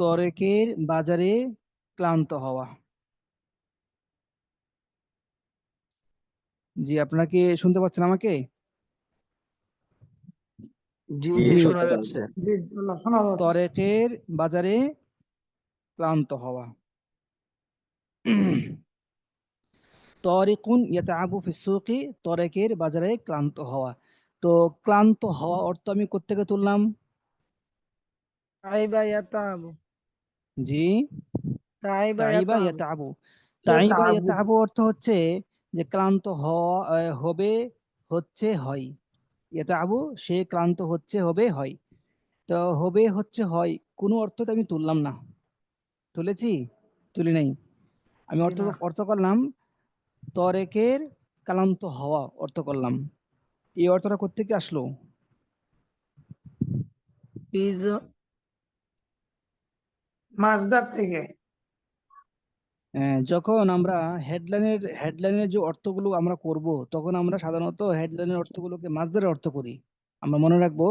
তরেকের বাজারে ক্লান্ত হওয়া। জি, আপনারা কি শুনতে পাচ্ছেন আমাকে? জি জি, শোনা যাচ্ছে। শোনা যাচ্ছে। তরেকের বাজারে ক্লান্ত হওয়া। তরিকুন ইয়াতাআবু ফিস সুকি, তরেকের বাজারে ক্লান্ত হওয়া। তো ক্লান্ত হওয়া অর্থ আমি কোত্থেকে তুললাম? তাইবা ইয়াতাবু, জি, তাইবা তাইবা ইয়াতাবু, ইয়াতাআবু। তাইবা ইয়াতাবু। ইয়াতাআবু অর্থ হচ্ছে যে ক্লান্ত হওয়া, হবে, হচ্ছে, হয়। ইয়াতাআবু সে ক্লান্ত হচ্ছে, হবে, হয়। তো হবে, হচ্ছে, হয়, কোনো অর্থ তো আমি তুললাম না। তুলেছি? তুলি নাই। আমি জি অর্থ না। অর্থ করলাম তরেকের ক্লান্ত হওয়া অর্থ করলাম। এই অর্থটা কোত্থেকে আসলো? ফিজ মাসদার থেকে। যখন আমরা হেডলাইনের যে অর্থগুলো আমরা করব, তখন আমরা সাধারণত হেডলাইনের অর্থগুলোকে মাসদারের অর্থ করি। আমরা মনে রাখবো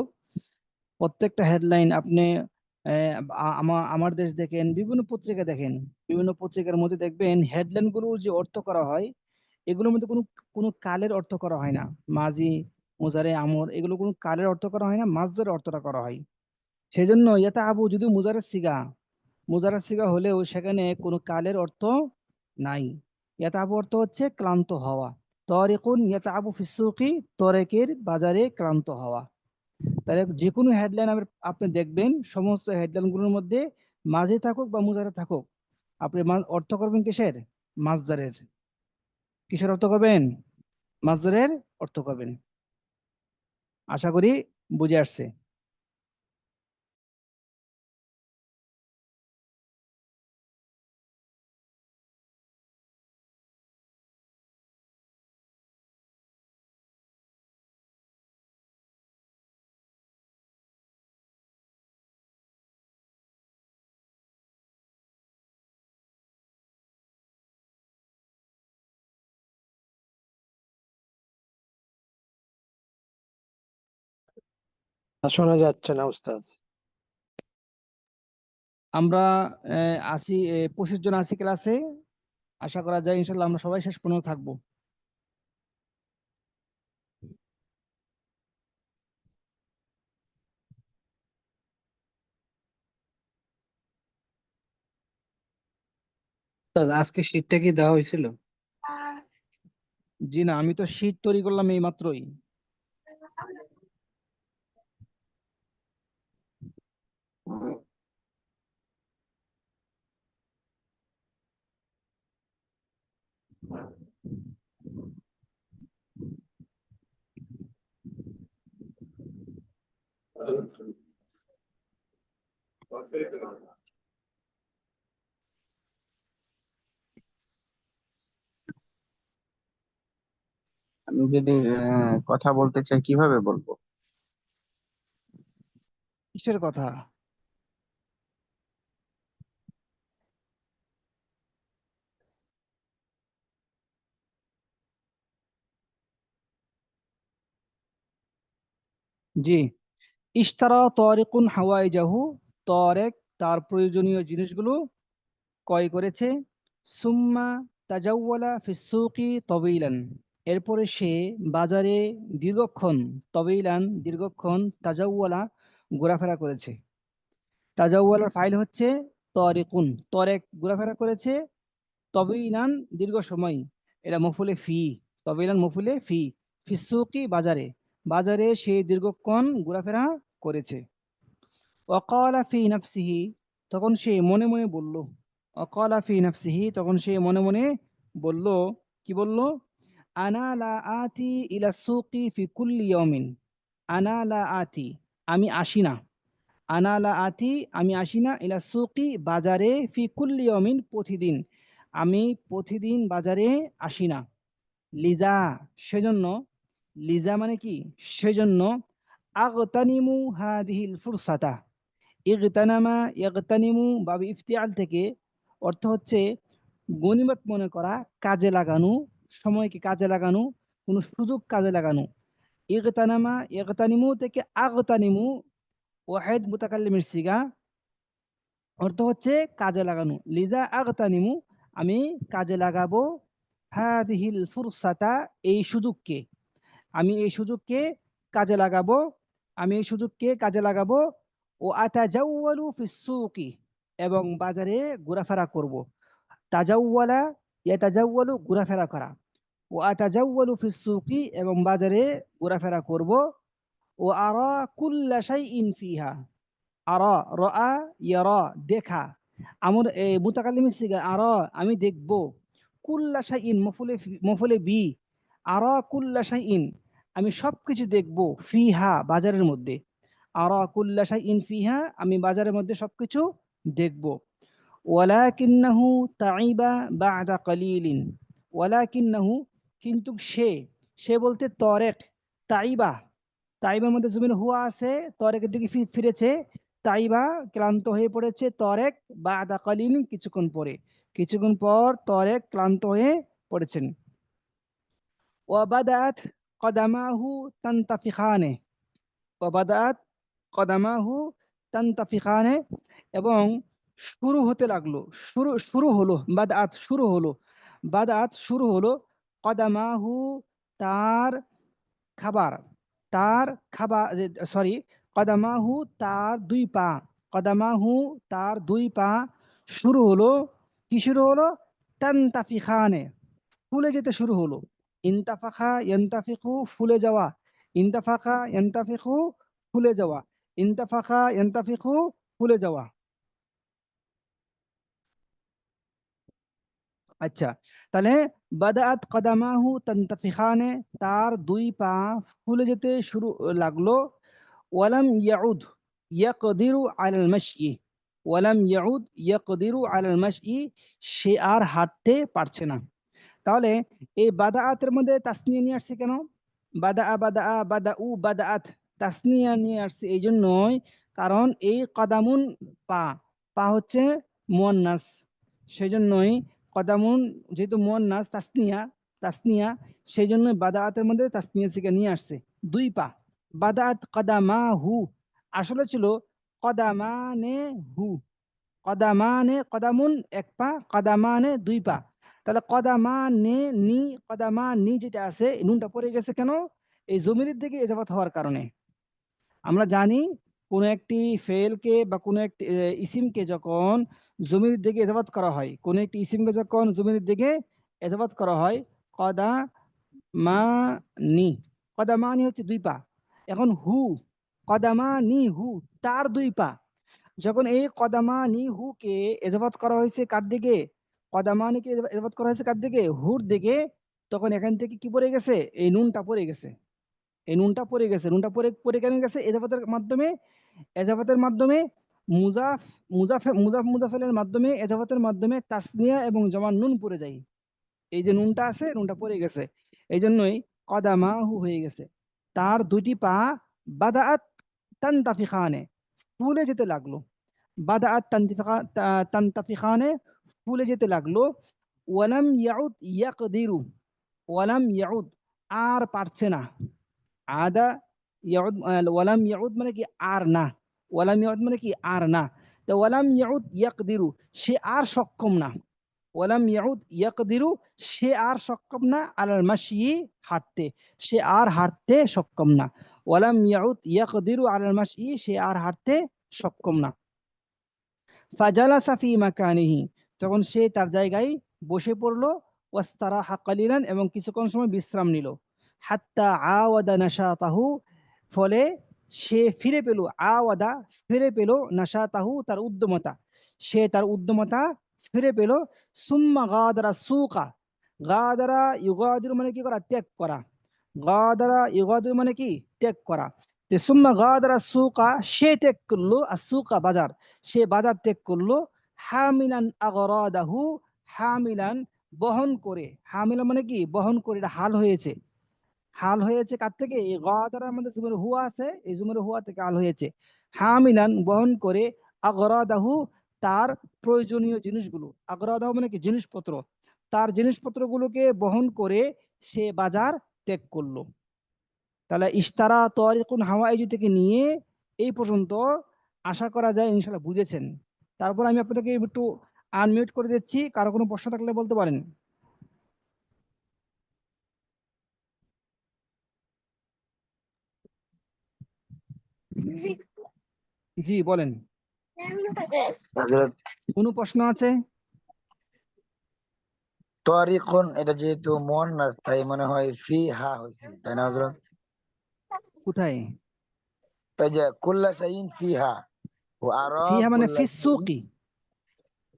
প্রত্যেকটা হেডলাইন আপনি আমার দেশ দেখেন, বিভিন্ন পত্রিকা দেখেন, বিভিন্ন পত্রিকার মধ্যে দেখবেন হেডলাইন যে অর্থ করা হয়, এগুলোর মধ্যে কোনো কোনো কালের অর্থ করা হয় না। মাজি, মুজারে, আমর, এগুলো কোনো কালের অর্থ করা হয় না, মাসদারের অর্থটা করা হয়। সেই জন্য ইয়াতা আবু যদি মুজারার সিগা হলেও সেখানে কোনো কালের অর্থ নাই। ইয়াতাবু অর্থ হচ্ছে ক্লান্ত হওয়া। তরিকুন ইয়াতাবু ফিসুকি, তরেকের বাজারে ক্লান্ত হওয়া। তাহলে যে কোনো হেডলাইন আপনি দেখবেন, সমস্ত হেডলাইনগুলোর মধ্যে মাঝে থাকুক বা মুজারে থাকুক, আপনি অর্থ করবেন কিসের? মাসদারের। কিসের অর্থ করবেন? মাসদারের অর্থ করবেন। আশা করি বুঝে আসছে। শোনা যাচ্ছে না উস্তাদ। আমরা 25 জন আছি ক্লাসে। আশা করা যায় ইনশাল্লাহ আমরা সবাই শেষ পর্যন্ত থাকবো। উস্তাদ, আজকে শীটটা কি দেওয়া হয়েছিল? জি না, আমি তো শীট তৈরি করলাম এই মাত্রই। আমি যদি কথা বলতে চাই কিভাবে বলবো? কিসের কথা? জি, ইশতারা তারিকুন হাওয়াইজাহু, তারেক তার প্রয়োজনীয় জিনিসগুলো ক্রয় করেছে। সুম্মা তাজাওয়ালা ফিসসুকি তবিলান, এরপরে সে বাজারে দীর্ঘক্ষণ, তবিলান দীর্ঘক্ষণ, তাজাওয়ালা ঘোরাফেরা করেছে। তাজাওয়ালার ফাইল হচ্ছে তরিকুন, তরেক ঘোরাফেরা করেছে, তবিলান দীর্ঘ সময়, এটা মফুলে ফি, তবিলান মফুলে ফি, ফিসুকি বাজারে, বাজারে সে দীর্ঘক্ষণ ঘোরাফেরা করেছে। ওয়াকালা ফি নাফসিহি, তখন সে মনে মনে বলল। ওয়াকালা ফি নাফসিহি, তখন সে মনে মনে বলল। কি বলল? আনা লা আতি ইলা সুকি ফি কুল্লি ইয়াউমিন, আনা লা আতি আমি আসি না, আনা লা আতি আমি আসি না, ইলা সুকি বাজারে, ফি কুল্লি ইয়াউমিন প্রতিদিন, আমি প্রতিদিন বাজারে আসি না। লিজা সেজন্য, লিজা মানে কি? সেজন্য, আগতানিমু হাদিহিল ফুরসাতা, ইগতানামা ইগতানিমু বাবে ইফতিআল থেকে অর্থ হচ্ছে গনিমত মনে করা, কাজে লাগানো, সময়কে কাজে লাগানো, কোনো সুযোগ কাজে লাগানো। ইগতানামা ইগতানিমু থেকে আগতানিমু, ওয়াহিদ মুতাকাল্লিমের সিগা, অর্থ হচ্ছে কাজে লাগানো। লিজা আগতানিমু, আমি কাজে লাগাবো, হাদিহিল ফুরসাতা, এই সুযোগকে, আমি এই সুযোগকে কাজে লাগাবো, আমি এই সুযোগকে কাজে লাগাবো। ও আতাজাওয়ালু ফিস সুকি, এবং বাজারে ঘোরাফেরা করব। তাজাওয়ালা, ইয়াতাজাওয়ালু, ঘোরাফেরা করা। ও আতাজাওয়ালু ফিস সুকি, এবং বাজারে ঘোরাফেরা করব। ও আরা কুল্লা শাইইন ফিহা, আরা, রাআ, ইয়ারা, দেখা। আমর এই মুতাকাল্লিমের সিগা আরা, আমি দেখব। কুল্লা শাইইন, মফুলে বি, আরা কুল্লা শাইইন, আমি সবকিছু দেখব। ফিহা, বাজারের মধ্যে। আরা কুল্লা শাইইন ফিহা, আমি বাজারের মধ্যে সবকিছু দেখব। ওয়ালাকিন্নাহু তাইবা বা'দা কালিলিন, ওয়ালাকিন্নাহু, কিন্তু সে, সে বলতে তরেক, তাইবা, তাইবার মধ্যে জমির হুয়া আছে, তরেকের দিকে ফিরেছে। তাইবা, ক্লান্ত হয়ে পড়েছে। তরেক বা'দা কালিলিন, কিছুক্ষণ পরে, কিছুক্ষণ পর তরেক ক্লান্ত হয়ে পড়েছেন। ওয়াবাদাত কদামাহু তানতাফিখানে, ওয়াবাদাত কদামাহু তানতাফিখানে, এবং শুরু হতে লাগলো, শুরু শুরু হলো, বাদাত শুরু হলো, বাদাত শুরু হলো, কদামাহু, তার খাবার, তার খাবার, সরি, কদামাহু, তার দুই পা, কদামাহু, তার দুই পা, শুরু হলো, কি শুরু হলো? তানতাফিখানে, ফুলে যেতে শুরু হলো। ইনতাফাখা ইয়ান্তাফিকু, ফুলে যাওয়া। ইনতাফাখা ইয়ান্তাফিকু, ফুলে যাওয়া। ইনতাফাখা ইয়ান্তাফিকু, ফুলে যাওয়া। আচ্ছা, তাহলে বাদাআত কদামাহু তানতাফিখানে, তার দুই পা ফুলে যেতে শুরু লাগলো। ওয়ালাম ইয়াউদ ইয়াকদিরু আলাল মাশই, ওয়ালাম ইয়াউদ ইয়াকদিরু আলাল মাশই, সে আর হাঁটতে পারছে না। তাহলে এই বাদাআতের মধ্যে তাসনিয়া নিয়ে আসছে কেন? বাদাআ, বাদাউ, বাদাআত, তাসনিয়া নিয়ে আসছে এই জন্যই, কারণ এই কদামুন, পা, পা হচ্ছে মুয়ান্নাস, সেই জন্যই কদামুন, যেহেতু মুয়ান্নাস, তাসনিয়া, তাসনিয়া, সেই জন্য বাদাআতের মধ্যে তাসনিয়া সিগা নিয়ে আসছে, দুই পা। বাদাআত কদামাহু, আসলে ছিল কদামানে হু, কদামানে, কদামুন এক পা, কদামানে দুই পা। তাহলে কদামানে নি, কদামানি যেটা আছে, নুনটা পড়ে গেছে কেন? এই জমিরের দিকে ইজাফাত হওয়ার কারণে। আমরা জানি কোন একটি ফেলকে বা কোন একটি ইসিমকে যখন জমির দিকে ইজাফাত করা হয়, কোন একটি ইসিমকে যখন জমির দিকে ইজাফাত করা হয়, কদা মা নি, কদামানি হচ্ছে দুই পা। এখন হু, কদামানি হু, তার দুই পা। যখন এই কদামানি হু কে ইজাফাত করা হয়েছে কার দিকে? কদামানিকে ইজাফাত করা হয়েছে কার দিকে? হুর দিকে। তখন এখান থেকে কি পড়ে গেছে? এই নুনটা পড়ে গেছে, এই নুনটা পড়ে গেছে। নুনটা পড়ে পড়ে কেন গেছে? ইজাফাতের মাধ্যমে, এজাফাতের মাধ্যমে, মুজাফ, মুজাফেলের মাধ্যমে, এজাফাতের মাধ্যমে তাসনিয়া এবং জমান নুন পড়ে যায়। এই যে নুনটা আছে, নুনটা পড়ে গেছে, এই জন্যই কদামাহু হয়ে গেছে। তার দুটি পা বাদাআত তানতাফিখানে, ফুলে যেতে লাগলো। বাদাআত তানতাফিখানে, ফুলে যেতে লাগলো। ওয়ালাম ইয়াউদ ইয়াকদিরু, ওয়ালাম ইয়াউদ, আর পারছে না। আদা ইয়াউদ, ওয়ালাম ইয়াউদ মানে কি? আর না। ওয়ালাম ইয়াউদ মানে কি? আর না। তো ওয়ালাম ইয়াউদ ইয়াকদিরু, সে আর সক্ষম না। ওয়ালাম ইয়াউদ ইয়াকদিরু, সে আর সক্ষম না। আলাল মাশই, হাঁটতে, সে আর হাঁটতে সক্ষম না। ওয়ালাম ইয়াউদ ইয়াকদিরু আলাল মাশই, সে আর হাঁটতে সক্ষম না। ফাজালাসা ফি মাকানিহি, তখন সে তার জায়গায় বসে পড়লো। ওয়াস্তারাহা কালিলান, এবং কিছুক্ষণ সময় বিশ্রাম নিল। হাত্তা আওয়াদা নাশাতাহু, ফলে সে ফিরে পেল, আওয়াদা, ফিরে পেল, নাশাতাহু, তার উদ্যমতা, সে তার উদ্যমতা ফিরে পেল। সুম্মা গাদারা সুকা, গাদারা ইউগাদিরু মানে কি করা? ত্যাগ করা। গাদারা ইউগাদিরু মানে কি? ত্যাগ করা। তে সুম্মা গাদারা সুকা, সে ত্যাগ করলো, আর সুকা বাজার, সে বাজার ত্যাগ করলো। হামিলান আগরাদাহু, হামিলান বহন করে, হামিলা মানে কি? বহন করে, এটা হাল হয়েছে। হাল হয়েছে কার থেকে? এই গাদারার মধ্যে জুমের হুয়া আছে, এই জুমের হুয়া থেকে হাল হয়েছে। হামিলান বহন করে, আগরাদাহু, তার প্রয়োজনীয় জিনিসগুলো। আগরাদাহু মানে কি? জিনিসপত্র। তার জিনিসপত্রগুলোকে বহন করে সে বাজার ত্যাগ করলো। তাহলে ইশতারা তরিকুন হাওয়াইজু থেকে নিয়ে এই পর্যন্ত আশা করা যায় ইনশাআল্লাহ বুঝেছেন। তারপর আমি আপনাদেরকে একটু আনমিউট করে দিচ্ছি, কারো কোনো প্রশ্ন থাকলে বলতে পারেন। জি বলেন, হযরত কোনো প্রশ্ন আছে? তারিকুন এটা যেহেতু মুয়ান্নাস তাই মনে হয় ফিহা হইছে, তাই না হযরত? কোথায়? এই যে কুল্লা শাইইন ফিহা ও আরা ফিহা মানে কুল্লা ফিস শাইইন। সুকি,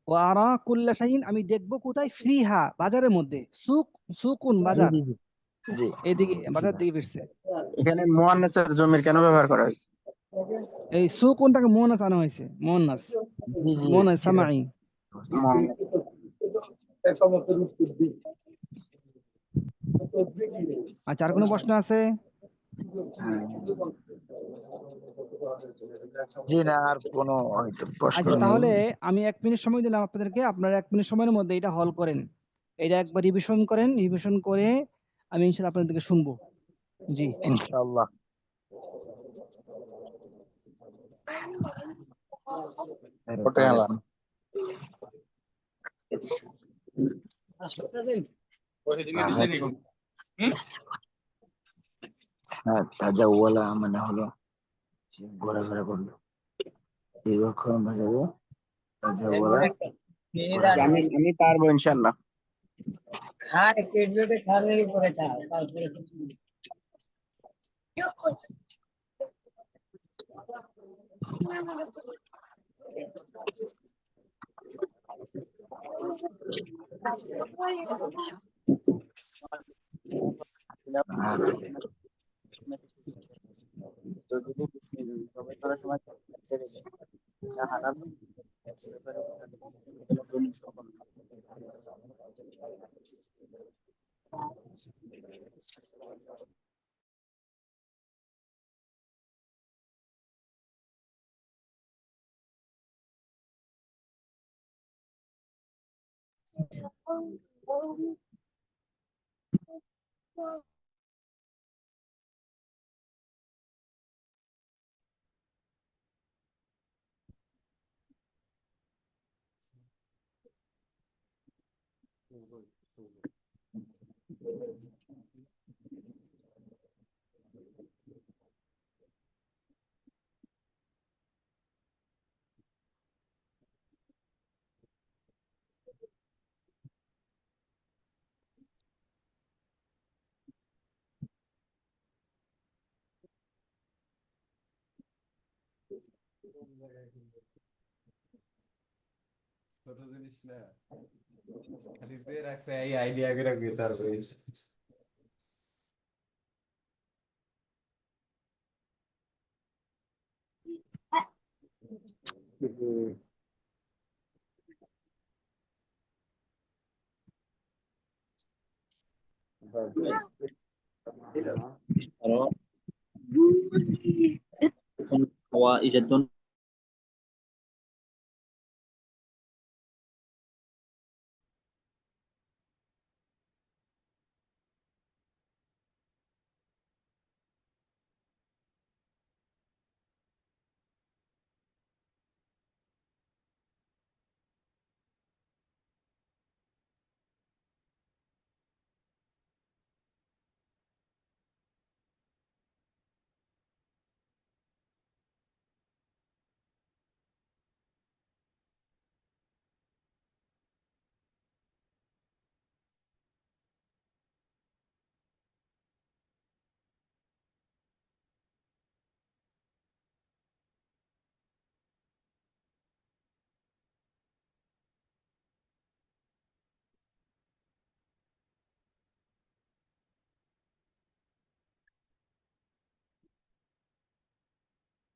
ও আরা কুল্লা শাইইন, আমি দেখবো কোথায়? ফিহা বাজারের মধ্যে, সুক, সুকুন জি বাজার, জি জি জি এদিকে বাজার দিকে ফিরছে। এখানে মুয়ান্নাসের জমির কেন ব্যবহার করা হয়েছে? এই সুকুনটাকে মোনাস আনা হয়েছে, মোনাস, জি জি মোনাস ঠিক সামাই। আছে। মুয়ান্নাস। আচ্ছা, আর কোনো প্রশ্ন আছে? জি না, আর কোনো হয়তো প্রশ্ন আচ্ছা, নেই। তাহলে আমি 1 মিনিট সময় দিলাম আপনাদেরকে, আপনারা 1 মিনিট সময়ের মধ্যে এটা হল করেন, এটা একবার রিভিশন করেন, রিভিশন করে আমি ইনশাআল্লাহ আপনাদেরকে শুনবো। জি ইনশাআল্লাহ। ওটাই আলাম। হ্যাঁ, তাজাওয়ালা মানে হলো সে ঘোরাফেরা করলো, দীর্ঘক্ষণ বাজাবে তাজাওয়ালা। আমি পারবো ইনশাল্লাহ। আর তো যদি জবাই করার সময় ছেড়ে দেয়, এটা হালাল? দলিল সহ। ছোট জিনিস না, খালি যে রাখছে এই আইডিয়া করে রাখবে তার حوائج الدنيا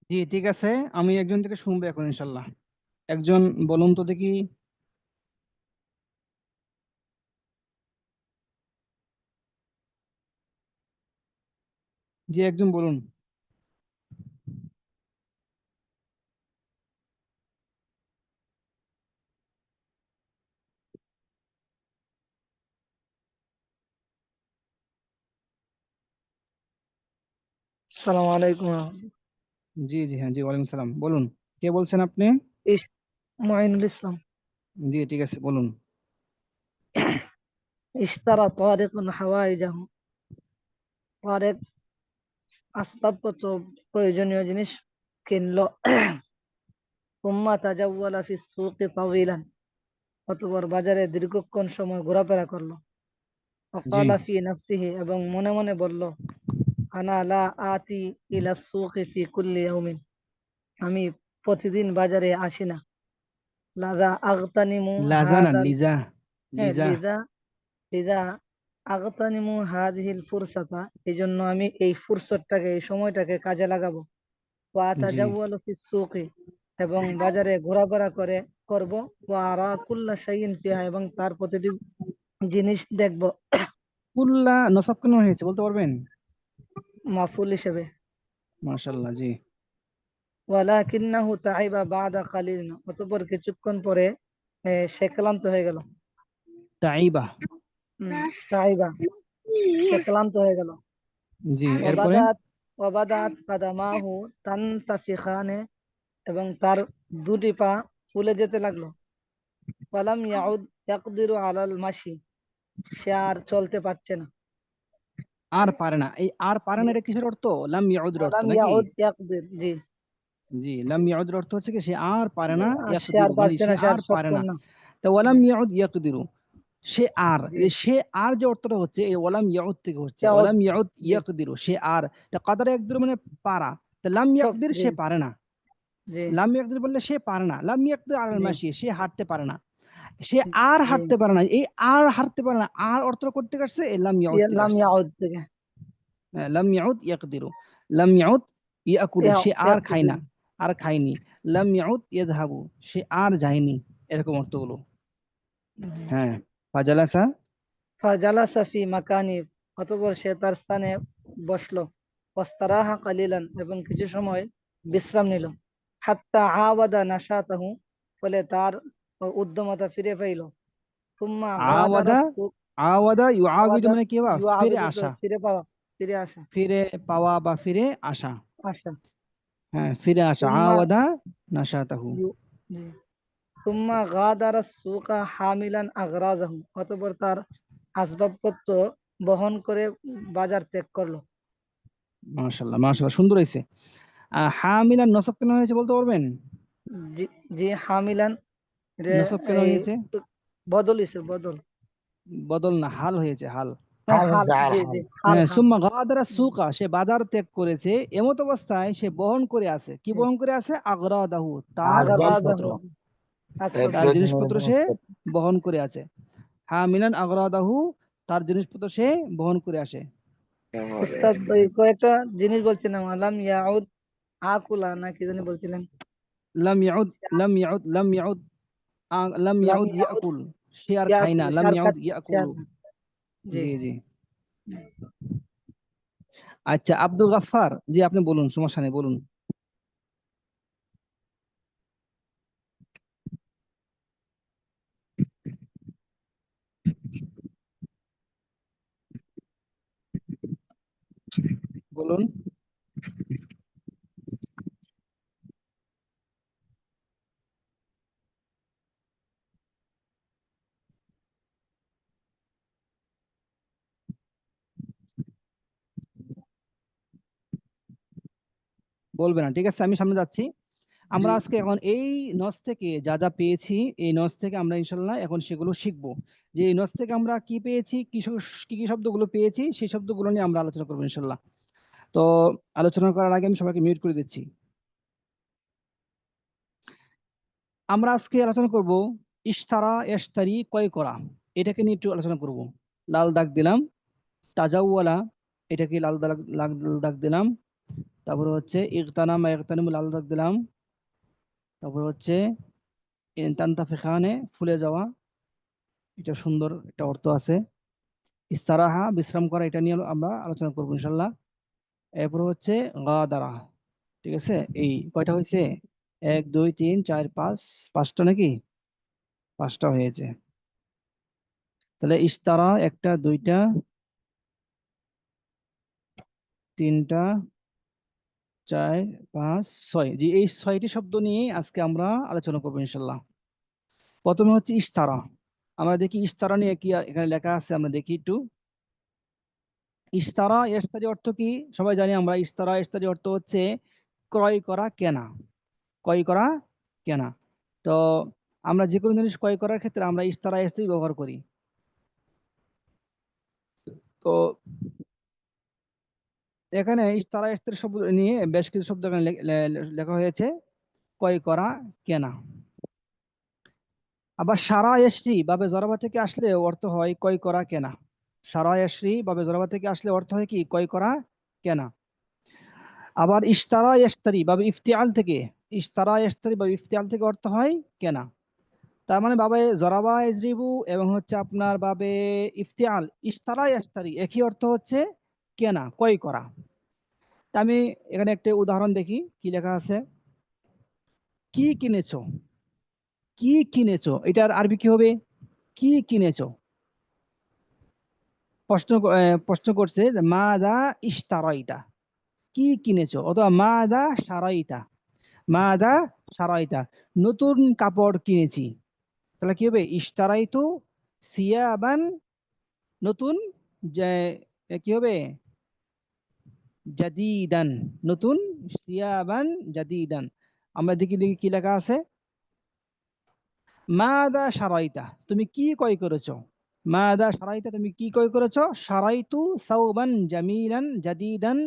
জি ঠিক আছে, আমি একজন থেকে শুনবো এখন ইনশাল্লাহ। একজন বলুন তো দেখি। জি একজন বলুন। আসসালামু আলাইকুম। জি জি, হ্যাঁ জি, ওয়ালাইকুম সালাম, বলুন, কে বলছেন আপনি? মুঈনুল ইসলাম। জি ঠিক আছে, বলুন। ইশতারা তারিকুন হাওয়াইজাহু, তারেক আসবাবপত্র প্রয়োজনীয় জিনিস কিনলো। সুম্মা তাজাওয়ালা ফিস সুকি তাওয়িলান, অতঃপর বাজারে দীর্ঘক্ষণ সময় ঘোরাফেরা করলো। জি ওয়াকালা ফি নাফসিহি, এবং মনে মনে বলল, আনা লা আতি ইলা সুকি ফি কুল্লি ইয়াউমিন, আমি প্রতিদিন বাজারে আসি না। লাযা আগতানিমু লাজানা হাদাল, লিজা, হ্যাঁ লিজা। লিযা, লিযা আগতানিমু হাযিহিল ফুরসাতা, এই জন্য আমি এই ফুরসতটাকে, এই সময়টাকে কাজে লাগাবো। ওয়া জি তাজাওয়ালু ফিস সুকি, এবং বাজারে ঘোরাফেরা করব। ওয়া আরা কুল্লা শাইইন ফিহা, এবং তার প্রতিটি জিনিস দেখব। কুল্লা নসব কেন হয়েছে বলতে পারবেন? মাফুল হিসেবে। মাশাআল্লাহ, জি। ওয়ালাকিন্নাহু তাইবা বাদা কালিলিন, অতঃপর কিছুক্ষণ পরে সে ক্লান্ত হয়ে গেল। তাইবা, তাইবা, সে ক্লান্ত হয়ে গেল। জি। এরপরে ওয়াবাদাত ওয়াবাদাত কাদামাহু তানতাফিখানে, এবং তার দুটি পা ফুলে যেতে লাগলো। ফালাম ইয়াউদ ইয়াকদিরু আলাল মাশি, সে আর চলতে পারছে না। আর পারে না, এই আর পারে না জি, এটা কিসের অর্থ? লাম ইয়াউদের অর্থ ফালাম নাকি? ইয়াউদ ইয়াকদির, জি। জি, লাম ইয়াউদের অর্থ হচ্ছে কি সে আর পারে না, আর সে আর ইয়াকদিরু মানে পারছে সে না, সে আর আর পারে সক্ষম না। না। তা ওয়ালাম ইয়াউদ ইয়াকদিরু, সে আর, জি, এই সে আর যে অর্থটা হচ্ছে এই ওয়ালাম ইয়াউদ থেকে হচ্ছে, ইয়াউদ, ওয়ালাম ইয়াউদ জি, ইয়াকদিরু, সে আর। তা কাদারে ইয়াকদিরু মানে পারা, তা লাম ইয়াকদির জি, সে পারে না। জি, লাম ইয়াকদির বললে সে পারে না, লাম ইয়াকদির আলাল জি, মাশি, সে হাঁটতে পারে না, সে আর জি, হাঁটতে পারে না। এই আর হাঁটতে পারে না, আর অর্থটা করতে আসছে এই লাম ইয়াউদ থেকে লাম আসছে। ইয়াউদ থেকে। লাম ইয়াউদ ইয়াকদিরু, লাম ইয়াউদ ইয়াকুলু, সে আর খায় না, ইয়াকদির। আর খায়নি। লাম ইয়াউদ ইয়াযহাবু, সে আর যায়নি, এরকম অর্থগুলো। হ্যাঁ, ফাজালাসা, ফাজালাসা ফি মাকানি, অতঃপর সে তার স্থানে বসলো। ওয়াস্তারাহা কালিলান, এবং কিছু সময় বিশ্রাম নিল। হাত্তা আওয়াদা নাশাতাহু, ফলে তার উদ্যমতা ফিরে পাইল। সুম্মা গাদারা আওয়াদা, সুক, আওয়াদা ইউআবিদু আওয়াদা মানে কি বা ফিরে ইউআবিদু, আসা, ফিরে পাওয়া, ফিরে আসা, ফিরে পাওয়া বা ফিরে আসা। আসা। হ্যাঁ, ফিরে আসা, সুম্মা আওয়াদা নাশাতাহু। ইউ, জি। সুম্মা গাদারা সুকা হামিলান আগরাজাহু, অতঃপর তার আসবাবপত্র বহন করে বাজার ত্যাগ করলো। মাশাআল্লাহ, মাশাআল্লাহ, সুন্দর হয়েছে। হামিলান নসব কেন হয়েছে বলতে পারবেন? জি, জি, হামিলান, এটা নসব কেন এই হয়েছে? বদল হিসেবে, বদল। বদল না, হাল হয়েছে, হাল। হ্যাঁ, হাল হাল, হয়েছে, হাল জি, হাল। জি, হাল, হ্যাঁ, হাল। সুম্মা গাদারা জি, সুকা, সে বাজার ত্যাগ করেছে, এমত অবস্থায় সে বহন করে আছে, কি জি। বহন করে আছে? আগরাদাহু, তার জিনিসপত্র, আগরাদাহু, তার তার আসবাবপত্র। প্রয়োজনীয় জিনিসপত্র সে জিনিসপত্র। বহন করে আছে। হামিলান আগরাদাহু, তার জিনিসপত্র সে বহন করে আসে। উস্তাদ ওই কয়েকটা জিনিস বলছিলাম, আলাম ইয়াউদ আকুলা না কি জানি বলছিলেন। লাম ইয়াউদ, লাম ইয়াউদ, লাম ইয়াউদ, লাম লাম ইয়াউদ ইয়াউদ ইয়াকুল, সে আর খায় না, ইয়াকুল, লাম চার ইয়াউদ কাজ, চার, ইয়াকুলু। জি। জি জি। আচ্ছা, আব্দুল গাফফার, জি আপনি বলুন, সমস্যা নেই, বলুন। বলুন। বলবে না, ঠিক আছে, আমি সামনে যাচ্ছি। আমরা আজকে এখন এই নস থেকে যা যা পেয়েছি, এই নস থেকে আমরা ইনশাল্লাহ এখন সেগুলো শিখবো। যে এই নস থেকে আমরা কি পেয়েছি, কি কি শব্দগুলো পেয়েছি, সেই শব্দগুলো নিয়ে আমরা আলোচনা করবো ইনশাল্লাহ। তো আলোচনা করার আগে আমি সবাইকে মিউট করে দিচ্ছি। আমরা আজকে আলোচনা করব ইশতারা ইশতারি, ক্রয় করা, এটাকে নিয়ে একটু আলোচনা করব। লাল দাগ দিলাম। তাজাউওয়ালা, এটাকে লাল দাগ, লাল দাগ দিলাম। তারপরে হচ্ছে ইগতানামা ইগতানিমু, লাল দাগ দিলাম। তারপর হচ্ছে তানতাফিখানে, ফুলে যাওয়া, এটা সুন্দর একটা অর্থ আছে। ইস্তারাহা, বিশ্রাম করা, এটা নিয়ে আমরা আলোচনা করবো ইনশাল্লাহ। এরপর হচ্ছে গাদারা, ঠিক আছে। এই কয়টা হয়েছে? 1 2 3 4 5, পাঁচটা নাকি? পাঁচটা হয়েছে। তাহলে ইস্তারা একটা, দুইটা, তিনটা, 4 5 6, জি এই 6টি শব্দ নিয়ে আজকে আমরা আলোচনা করবো ইনশাল্লাহ। প্রথমে হচ্ছে ইশতারা। আমরা দেখি ইশতারা নিয়ে কি এখানে লেখা আছে, আমরা দেখি একটু। ইশতারা ইশতারি অর্থ কি সবাই জানি আমরা। ইশতারা ইশতারি অর্থ হচ্ছে ক্রয় করা, কেনা। ক্রয় করা, কেনা। তো আমরা যে কোনো জিনিস ক্রয় করার ক্ষেত্রে আমরা ইশতারা ইশতারি ব্যবহার করি। তো এখানে ইশতারা ইশতারি শব্দ নিয়ে বেশ কিছু শব্দ এখানে লেখা হয়েছে। ক্রয় করা, কেনা। আবার সারা এসরি বাবে জরাবা থেকে আসলে অর্থ হয় ক্রয় করা, কেনা। সারা এসরি বাবে জরাবা থেকে আসলে অর্থ হয় কি ক্রয় করা, কেনা। আবার ইশতারা ইশতারি বাবে ইফতিআল থেকে, ইশতারা ইশতারি বা ইফতিআল থেকে অর্থ হয় কেনা। তার মানে বাবে জরাবা ইজরিবু এবং হচ্ছে আপনার বাবে ইফতিআল ইশতারা ইশতারি একই অর্থ হচ্ছে কেনা, ক্রয় করা। তা আমি এখানে একটা উদাহরণ দেখি কি লেখা আছে। কি কিনেছো, কি কিনেছো, এটার আরবি কি হবে? কি কিনেছো। প্রশ্ন করছে যে মাদা ইশতারাইতা, কি কিনেছো, অথবা মাদা সারাইতা, মাদা সারাইতা, নতুন কাপড় কিনেছি। তাহলে কি হবে? ইশতারাইতু সিয়াবান, নতুন, যে কি হবে? জাদিদান, নতুন, সিয়াবান জাদিদান। আমরা দেখি দেখি কি লেখা আছে। মাদা সারাইতা, তুমি কি ক্রয় করেছো। মাদা সারাইতা, তুমি কি ক্রয় করেছো। সারাইতু সাউবান জামিলান জাদিদান,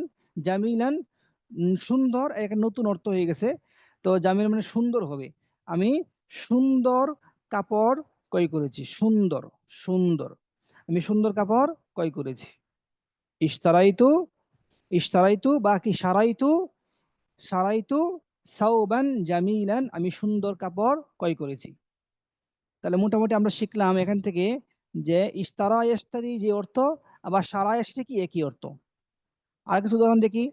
জামিলান সুন্দর, এক নতুন অর্থ হয়ে গেছে। তো জামিল মানে সুন্দর হবে। আমি সুন্দর কাপড় ক্রয় করেছি। সুন্দর, সুন্দর, আমি সুন্দর কাপড় ক্রয় করেছি। ইশতারাইতু, ইশতারাইতু বা কি সারাইতু, সারাইতু সাউবান জামিলান, আমি সুন্দর কাপড় ক্রয় করেছি। তাহলে মোটামুটি আমরা শিখলাম এখান থেকে যে ইশতারা ইশতারি যে অর্থ, আবার সারা ইশতারি কি একই অর্থ। আর কিছু উদাহরণ দেখি।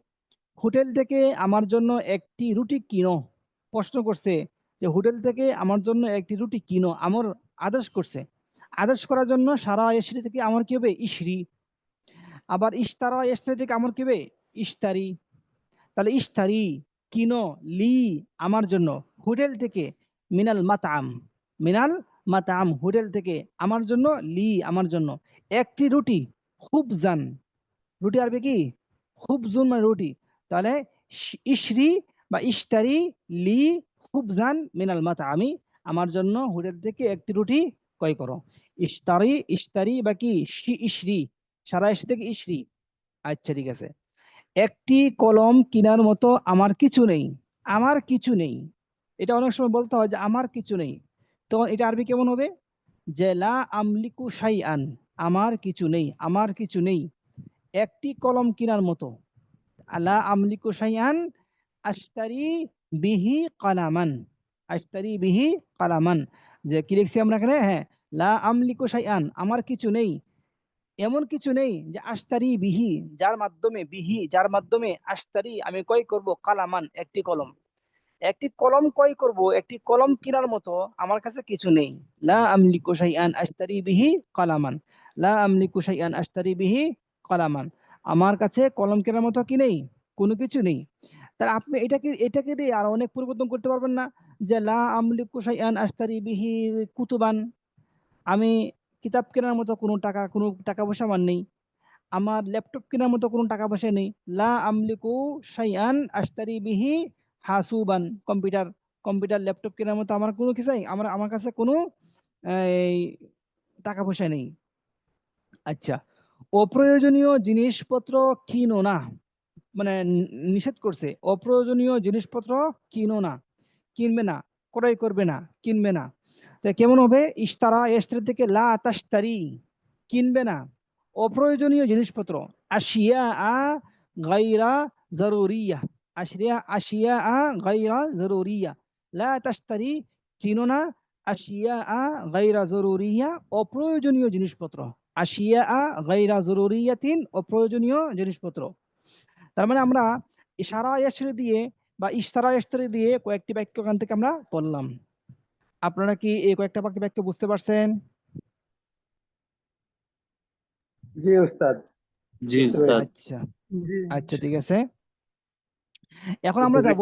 হোটেল থেকে আমার জন্য একটি রুটি কিনো। প্রশ্ন করছে যে হোটেল থেকে আমার জন্য একটি রুটি কিনো, আমার আদেশ করছে। আদেশ করার জন্য সারা ইশরি থেকে আমার কি হবে? ইশরি। আবার ইশতারা ইশতারি থেকে আমার কি হবে? ইশতারি। তাহলে ইশতারি কিনো, লি আমার জন্য, হোটেল থেকে, মিনাল মাতাম, মিনাল মাতাম হোটেল থেকে আমার জন্য, লি আমার জন্য, একটি রুটি, খুবজান, রুটি আরবি কি? খুবজুন মানে রুটি। তাহলে ইশরি বা ইশতারি লি খুবজান মিনাল মাতামি, আমার জন্য হোটেল থেকে একটি রুটি ক্রয় করো। ইশতারি, ইশতারি বা কি ইশরি, সারা ইশ থেকে ইশরি। আচ্ছা ঠিক আছে। একটি কলম কেনার মতো আমার কিছু নেই। আমার কিছু নেই, এটা অনেক সময় বলতে হয় যে আমার কিছু নেই। তখন এটা আরবি কেমন হবে? যে লা আমলিকু শাইআন, আমার কিছু নেই, আমার কিছু নেই। একটি কলম কেনার মতো, লা আমলিকু শাইআন আশতারি বিহি কালামান, আশতারি বিহি কালামান। যে কি লিখছি আমরা এখানে? হ্যাঁ, লা আমলিকু শাইআন, আমার কিছু নেই, এমন কিছু নেই যে আশতারি বিহি, যার মাধ্যমে, বিহি যার মাধ্যমে, আশতারি আমি ক্রয় করব, কালামান একটি কলম, একটি কলম ক্রয় করব, একটি কলম কেনার মতো আমার কাছে কিছু নেই। লা আমলিকু শাইআন আশতারি বিহি কালামান, লা আমলিকু শাইআন আশতারি বিহি কালামান, আমার কাছে কলম কেনার মতো কি নেই? কোনো কিছু নেই। তাহলে আপনি এটাকে দিয়ে আর অনেক পরিবর্তন করতে পারবেন না? যে লা আমলিকু শাইআন আশতারি বিহি কুতুবান, আমি কিতাব কেনার মতো কোনো টাকা পয়সা আমার নেই। আমার ল্যাপটপ কেনার মতো কোনো টাকা পয়সা নেই। লা আমলিকু শাইআন আশতারি বিহি হাসুবান, কম্পিউটার, কম্পিউটার ল্যাপটপ কেনার মতো আমার কোনো কিছু নেই, আমার কাছে কোনো এই টাকা পয়সা নেই। আচ্ছা, অপ্রয়োজনীয় জিনিসপত্র কিনো না, মানে নিষেধ করছে। অপ্রয়োজনীয় জিনিসপত্র কিনো না, কিনবে না, ক্রয় করবে না, কিনবে না। তো কেমন হবে? ইশতারা ইশতারি থেকে লা তাশতারি, কিনবে না অপ্রয়োজনীয় জিনিসপত্র। আশিয়া আ গায়রা জরুরিয়া, আশরিয়া আশিয়া আ গায়রা জরুরিয়া, লা তাশতারি কিনো না, আশিয়া আ গায়রা জরুরিয়া অপ্রয়োজনীয় জিনিসপত্র, আশিয়া আ গায়রা জরুরিয়াতিন অপ্রয়োজনীয় জিনিসপত্র। তার মানে আমরা ইশারা ইশরি দিয়ে বা ইশতারা ইশতারি দিয়ে কয়েকটি বাক্য এখান থেকে আমরা পড়লাম। আপনারা কি এই কয়েকটা বাক্য বুঝতে পারছেন? জি উস্তাদ। জি উস্তাদ। আচ্ছা, জি আচ্ছা ঠিক আছে। এখন আমরা যাব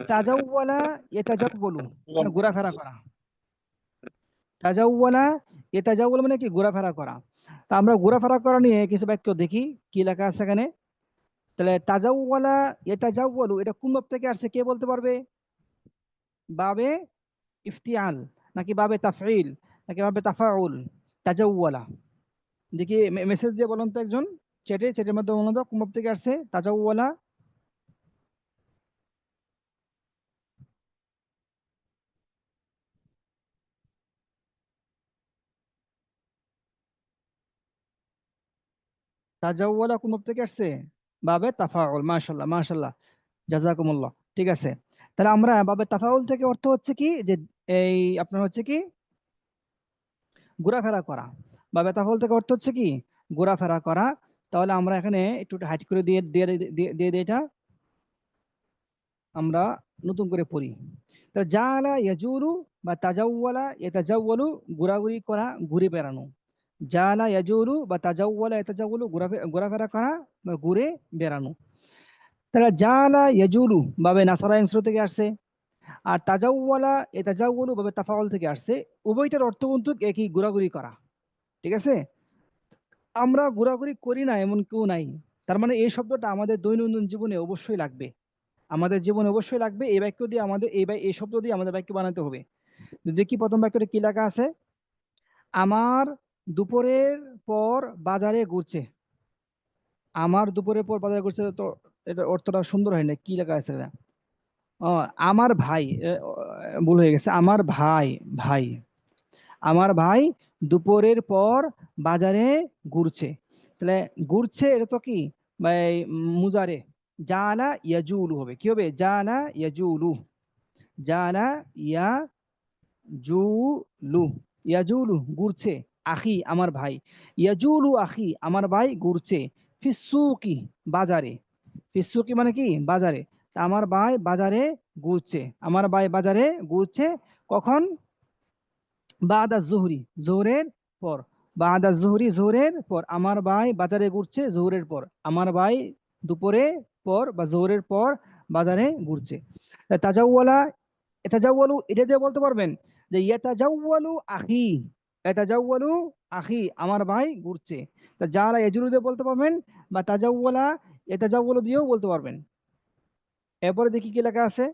তাজাওয়ালা ইয়াতাজাওয়ালু, মানে ঘোরাফেরা করা। তাজাওয়ালা ইয়াতাজাওয়ালু মানে কি? ঘোরাফেরা করা। তা আমরা ঘোরাফেরা করা নিয়ে কিছু বাক্য দেখি কি লেখা আছে এখানে। তাহলে তাজাওয়ালা ইয়াতাজাওয়ালু এটা কোন বাব থেকে আসছে কে বলতে পারবে? বাবে ইফতিআল নাকি বাবে তাফঈল নাকি বাবে তাফাউল? তাজাওয়ালা দেখি মেসেজ দিয়ে বলুন তো একজন, চ্যাটের মধ্যে বলুন তো কোন বাব থেকে আসছে তাজাওয়ালা। তাজাওয়ালা কোন বাব থেকে আসছে? বাবে তাফাউল। মাশাআল্লাহ মাশাআল্লাহ, জাযাকুমুল্লাহ। ঠিক আছে, তাহলে আমরা বাবে তাফাউল থেকে অর্থ হচ্ছে কি যে এই আপনার হচ্ছে কি ঘোরাফেরা করা। বাবে তাফাউল থেকে অর্থ হচ্ছে কি ঘোরাফেরা করা। তাহলে আমরা এখানে একটু হাইট করে দিয়ে দিয়ে দিয়ে দিয়ে দিই, এটা আমরা নতুন করে পড়ি। তো জালা ইয়াজুরু বা তাজাওয়ালা ইয়াতাজাওয়ালু ঘোরাঘুরি করা, ঘুরে বেড়ানো। জালা ইয়াজুরু বা তাজাওয়ালা ইয়াতাজাওয়ালু ঘোরাফেরা করা বা ঘুরে বেড়ানো। তাহলে জালা ইয়াজুলু বাবে নাসারা অংশ থেকে আসছে, আর তাজাওয়ালা ইয়াতাজাওয়ালু বাবে তাফাউল থেকে আসছে। উভয়টার অর্থ কিন্তু একই, ঘোরাঘুরি করা। ঠিক আছে, আমরা ঘোরাঘুরি করি না এমন কেউ নাই। তার মানে এই শব্দটা আমাদের দৈনন্দিন জীবনে অবশ্যই লাগবে, আমাদের জীবনে অবশ্যই লাগবে। এই বাক্য দিয়ে আমাদের এই শব্দ দিয়ে আমাদের বাক্য বানাতে হবে। দেখি প্রথম বাক্যটা কি লেখা আছে। আমার দুপুরের পর বাজারে ঘুরছে। আমার দুপুরের পর বাজারে ঘুরছে, তো এটা অর্থটা সুন্দর হয় না, কি লেখা আছে এটা? ও, আমার ভাই, ভুল হয়ে গেছে। আমার ভাই, ভাই আমার ভাই দুপুরের পর বাজারে ঘুরছে। তাহলে ঘুরছে এটা তো কি ভাই মুজারে, জালা ইয়াজুলু হবে। কি হবে? জালা ইয়াজুলু, জালা ইয়াজুলু, ইয়াজুলু ঘুরছে। আখি আমার ভাই, ইয়াজুলু আখি আমার ভাই ঘুরছে। ফিসুকি বাজারে, ফিসুকি মানে কি? বাজারে। তা আমার ভাই বাজারে ঘুরছে, আমার ভাই বাজারে ঘুরছে। কখন? বাদা জুহরি, জোহরের পর। বাদা জুহরি, জোহরের পর। আমার ভাই বাজারে ঘুরছে জোহরের পর। আমার ভাই দুপুরে পর বা জোহরের পর বাজারে ঘুরছে। তাজাওয়ালা এতাজাওয়ালু এটা দিয়ে বলতে পারবেন যে ইয়াতাজাওয়ালু আখি, ইয়াতাজাওয়ালু আখি আমার ভাই ঘুরছে। তা যারা এজুলু দিয়ে বলতে পারবেন, বা তাজাওয়ালা এতাজাওয়ালু দিয়েও বলতে পারবেন। এরপরে দেখি কি লেখা আছে।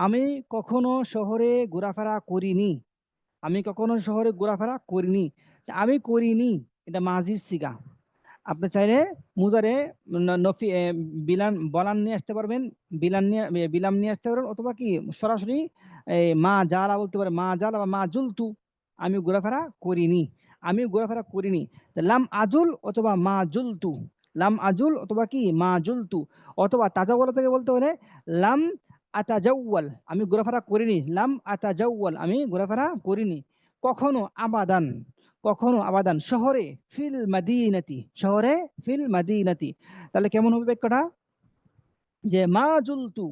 আমি কখনো শহরে ঘোরাফেরা করিনি। আমি কখনো শহরে ঘোরাফেরা করিনি। তা আমি করিনি এটা মাজির সিগা। আপনি চাইলে মুজারে নফি বিলান বলান নিয়ে আসতে পারবেন, বিলাম নিয়ে আসতে পারবেন, অথবা কি সরাসরি মা জালা বলতে পারে, মা জালা বা মা জুলতু। আমি ঘোরাফেরা করিনি, আমি ঘোরাফেরা করিনি। তা লাম আজুল অথবা মা জুলতু, লাম আজুল অথবা কি মা জুলতু। অথবা তাজাওয়ালা থেকে বলতে হলে লাম আতাজাওয়াল, আমি ঘোরাফেরা করিনি। লাম আতাজাওয়াল, আমি ঘোরাফেরা করিনি। কখনো আবাদান, কখনো আবাদান। শহরে ফিল মাদিনাতি, শহরে ফিল মাদিনাতি। তাহলে কেমন হবে বাক্যটা? যে মা জুলতু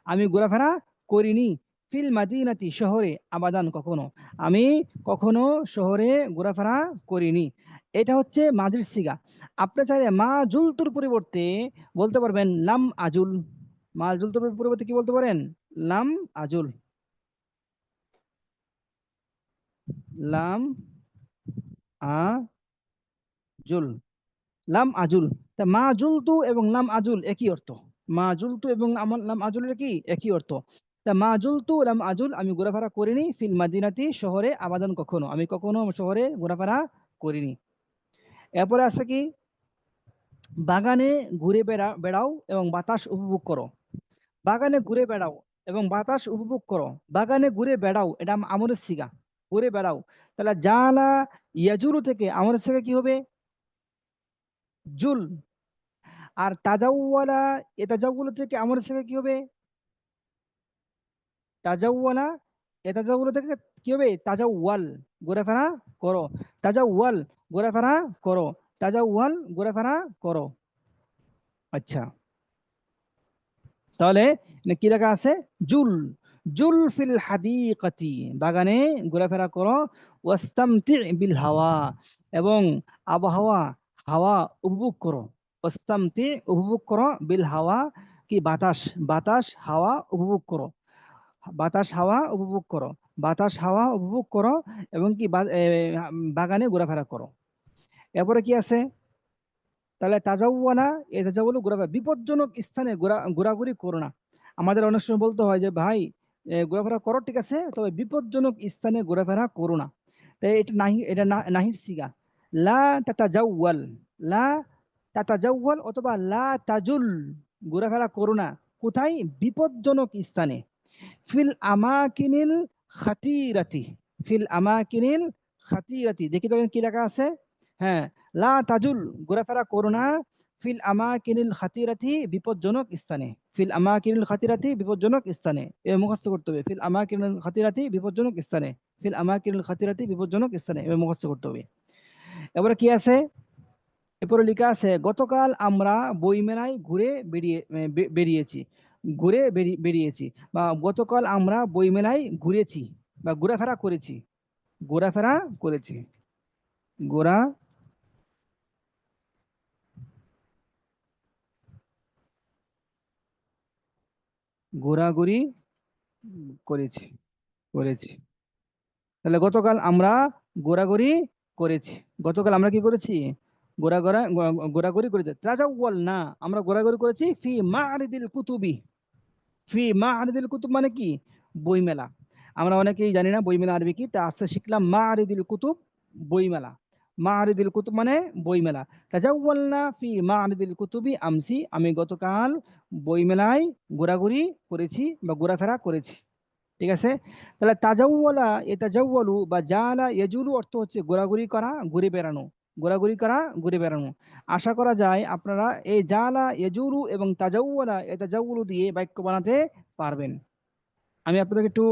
আমি ঘোরাফেরা করিনি, ফিল মাদিনাতি শহরে, আবাদান কখনো, আমি কখনো শহরে ঘোরাফেরা করিনি। এটা হচ্ছে মাজির সিগা। আপনি চাইলে মা জুলতুর পরিবর্তে বলতে পারবেন লাম আজুল। মা জুলতুর পরিবর্তে কি বলতে পারেন? লাম আজুল, লাম আজুল, লাম আজুল। তা মা জুলতু এবং লাম আজুল একই অর্থ। মা জুলতু এবং লাম আজুলের কি একই অর্থ। তা মা জুলতু লাম আজুল আমি ঘোরাফেরা করিনি, ফিল মাদিনাতি শহরে, আবাদান কখনো, আমি কখনো শহরে ঘোরাফেরা করিনি। এরপরে আছে কি? বাগানে ঘুরে বেড়াও এবং বাতাস উপভোগ করো। বাগানে ঘুরে বেড়াও এবং বাতাস উপভোগ করো। বাগানে ঘুরে বেড়াও এটা আমরের সিগা, ঘুরে বেড়াও। তাহলে জালা ইয়াজুরু থেকে আমরের সিগা কি হবে? জুল। আর তাজাওয়ালা এতাজাওয়ালু থেকে আমরের সিগা কি হবে? তাজাওয়ালা এতাজাওয়ালু থেকে কি হবে? তাজাওয়াল, ঘোরাফেরা করো। তাজাওয়াল ঘোরাফেরা করো, তাজাওয়াল ঘোরাফেরা করো। আচ্ছা, তাহলে কি লেখা আছে? জুল, জুল ফিল হাদিকাতি বাগানে ঘোরাফেরা করো। ওয়াস্তামতি বিল হাওয়া এবং আবহাওয়া, হাওয়া উপভোগ করো। ওয়াস্তামতি উপভোগ করো বিল হাওয়া কি বাতাস, বাতাস হাওয়া উপভোগ করো, বাতাস হাওয়া উপভোগ করো, বাতাস হাওয়া উপভোগ করো এবং কি বাগানে ঘোরাফেরা করো। এরপরে কি আছে, তাহলে তাজাওয়ালা, এই তাজাওয়ালু ঘোরাফেরা, বিপজ্জনক স্থানে ঘোরাঘুরি করো না। আমাদের অনেক সময় বলতে হয় যে ভাই ঘোরাফেরা করো ঠিক আছে, তবে বিপজ্জনক স্থানে ঘোরাফেরা করো না। তাই এটা নাহি, এটা নাহির সিগা। লা তাতাজাওয়াল, লা তাতাজাওয়াল অথবা লা তাজুল, ঘোরাফেরা করো না কোথায়, বিপজ্জনক স্থানে। ফিল আমাকিনিল খাতিরাতি, ফিল আমাকিনিল খাতিরাতি, দেখি তো কি লেখা আছে, হ্যাঁ, লা তাজুল, ঘোরাফেরা করো না, ফিল আমাকিনিল খাতিরাতি, বিপজ্জনক স্থানে, ফিল আমাকিনিল খাতিরাতি, বিপজ্জনক স্থানে, এ মুখস্থ করতে হবে, ফিল আমাকিনিল খাতিরাতি, বিপজ্জনক স্থানে, ফিল আমাকিনিল খাতিরাতি, বিপজ্জনক স্থানে, এ মুখস্থ করতে হবে। এবারে কি আছে, এরপরে লেখা আছে গতকাল আমরা বইমেলায় ঘুরে বেরিয়েছি, বেরিয়েছি, বা গতকাল আমরা বইমেলায় ঘুরেছি বা ঘোরাফেরা করেছি, ঘোরাফেরা করেছি, ঘোরা ঘোরাঘুরি করেছি, করেছি। তাহলে গতকাল আমরা ঘোরাঘুরি করেছি, গতকাল আমরা কি করেছি, ঘোরাঘুরি করেছি। তাজাওয়াল না, আমরা ঘোরাঘুরি করেছি ফি মা'রিদিল কুতুবি, ফি মা'রিদিল কুতুব মানে কি, বইমেলা। আমরা অনেকেই জানি না বইমেলা আরবি কি, তা আজকে শিখলাম মা'রিদিল কুতুব, বইমেলা। মা'রিদিল কুতুব মানে বইমেলা। তাজাওয়ালনা ফি মা'রিদিল কুতুবি আমসি, আমি গতকাল বইমেলায় ঘোরাঘুরি করেছি বা ঘোরাফেরা করেছি। ঠিক আছে, তাহলে তাজাওয়ালা, এ তাজাওয়ালু বা জালা ইয়াজুলু অর্থ হচ্ছে ঘোরাঘুরি করা, ঘুরে বেড়ানো, ঘোরাঘুরি করা, ঘুরে বেড়ানো। আশা করা যায় আপনারা এই জালা ইয়াজুলু এবং তাজাওয়ালা এ তাজাওয়ালু দিয়ে বাক্য বানাতে পারবেন। আমি আপনাদেরকে একটু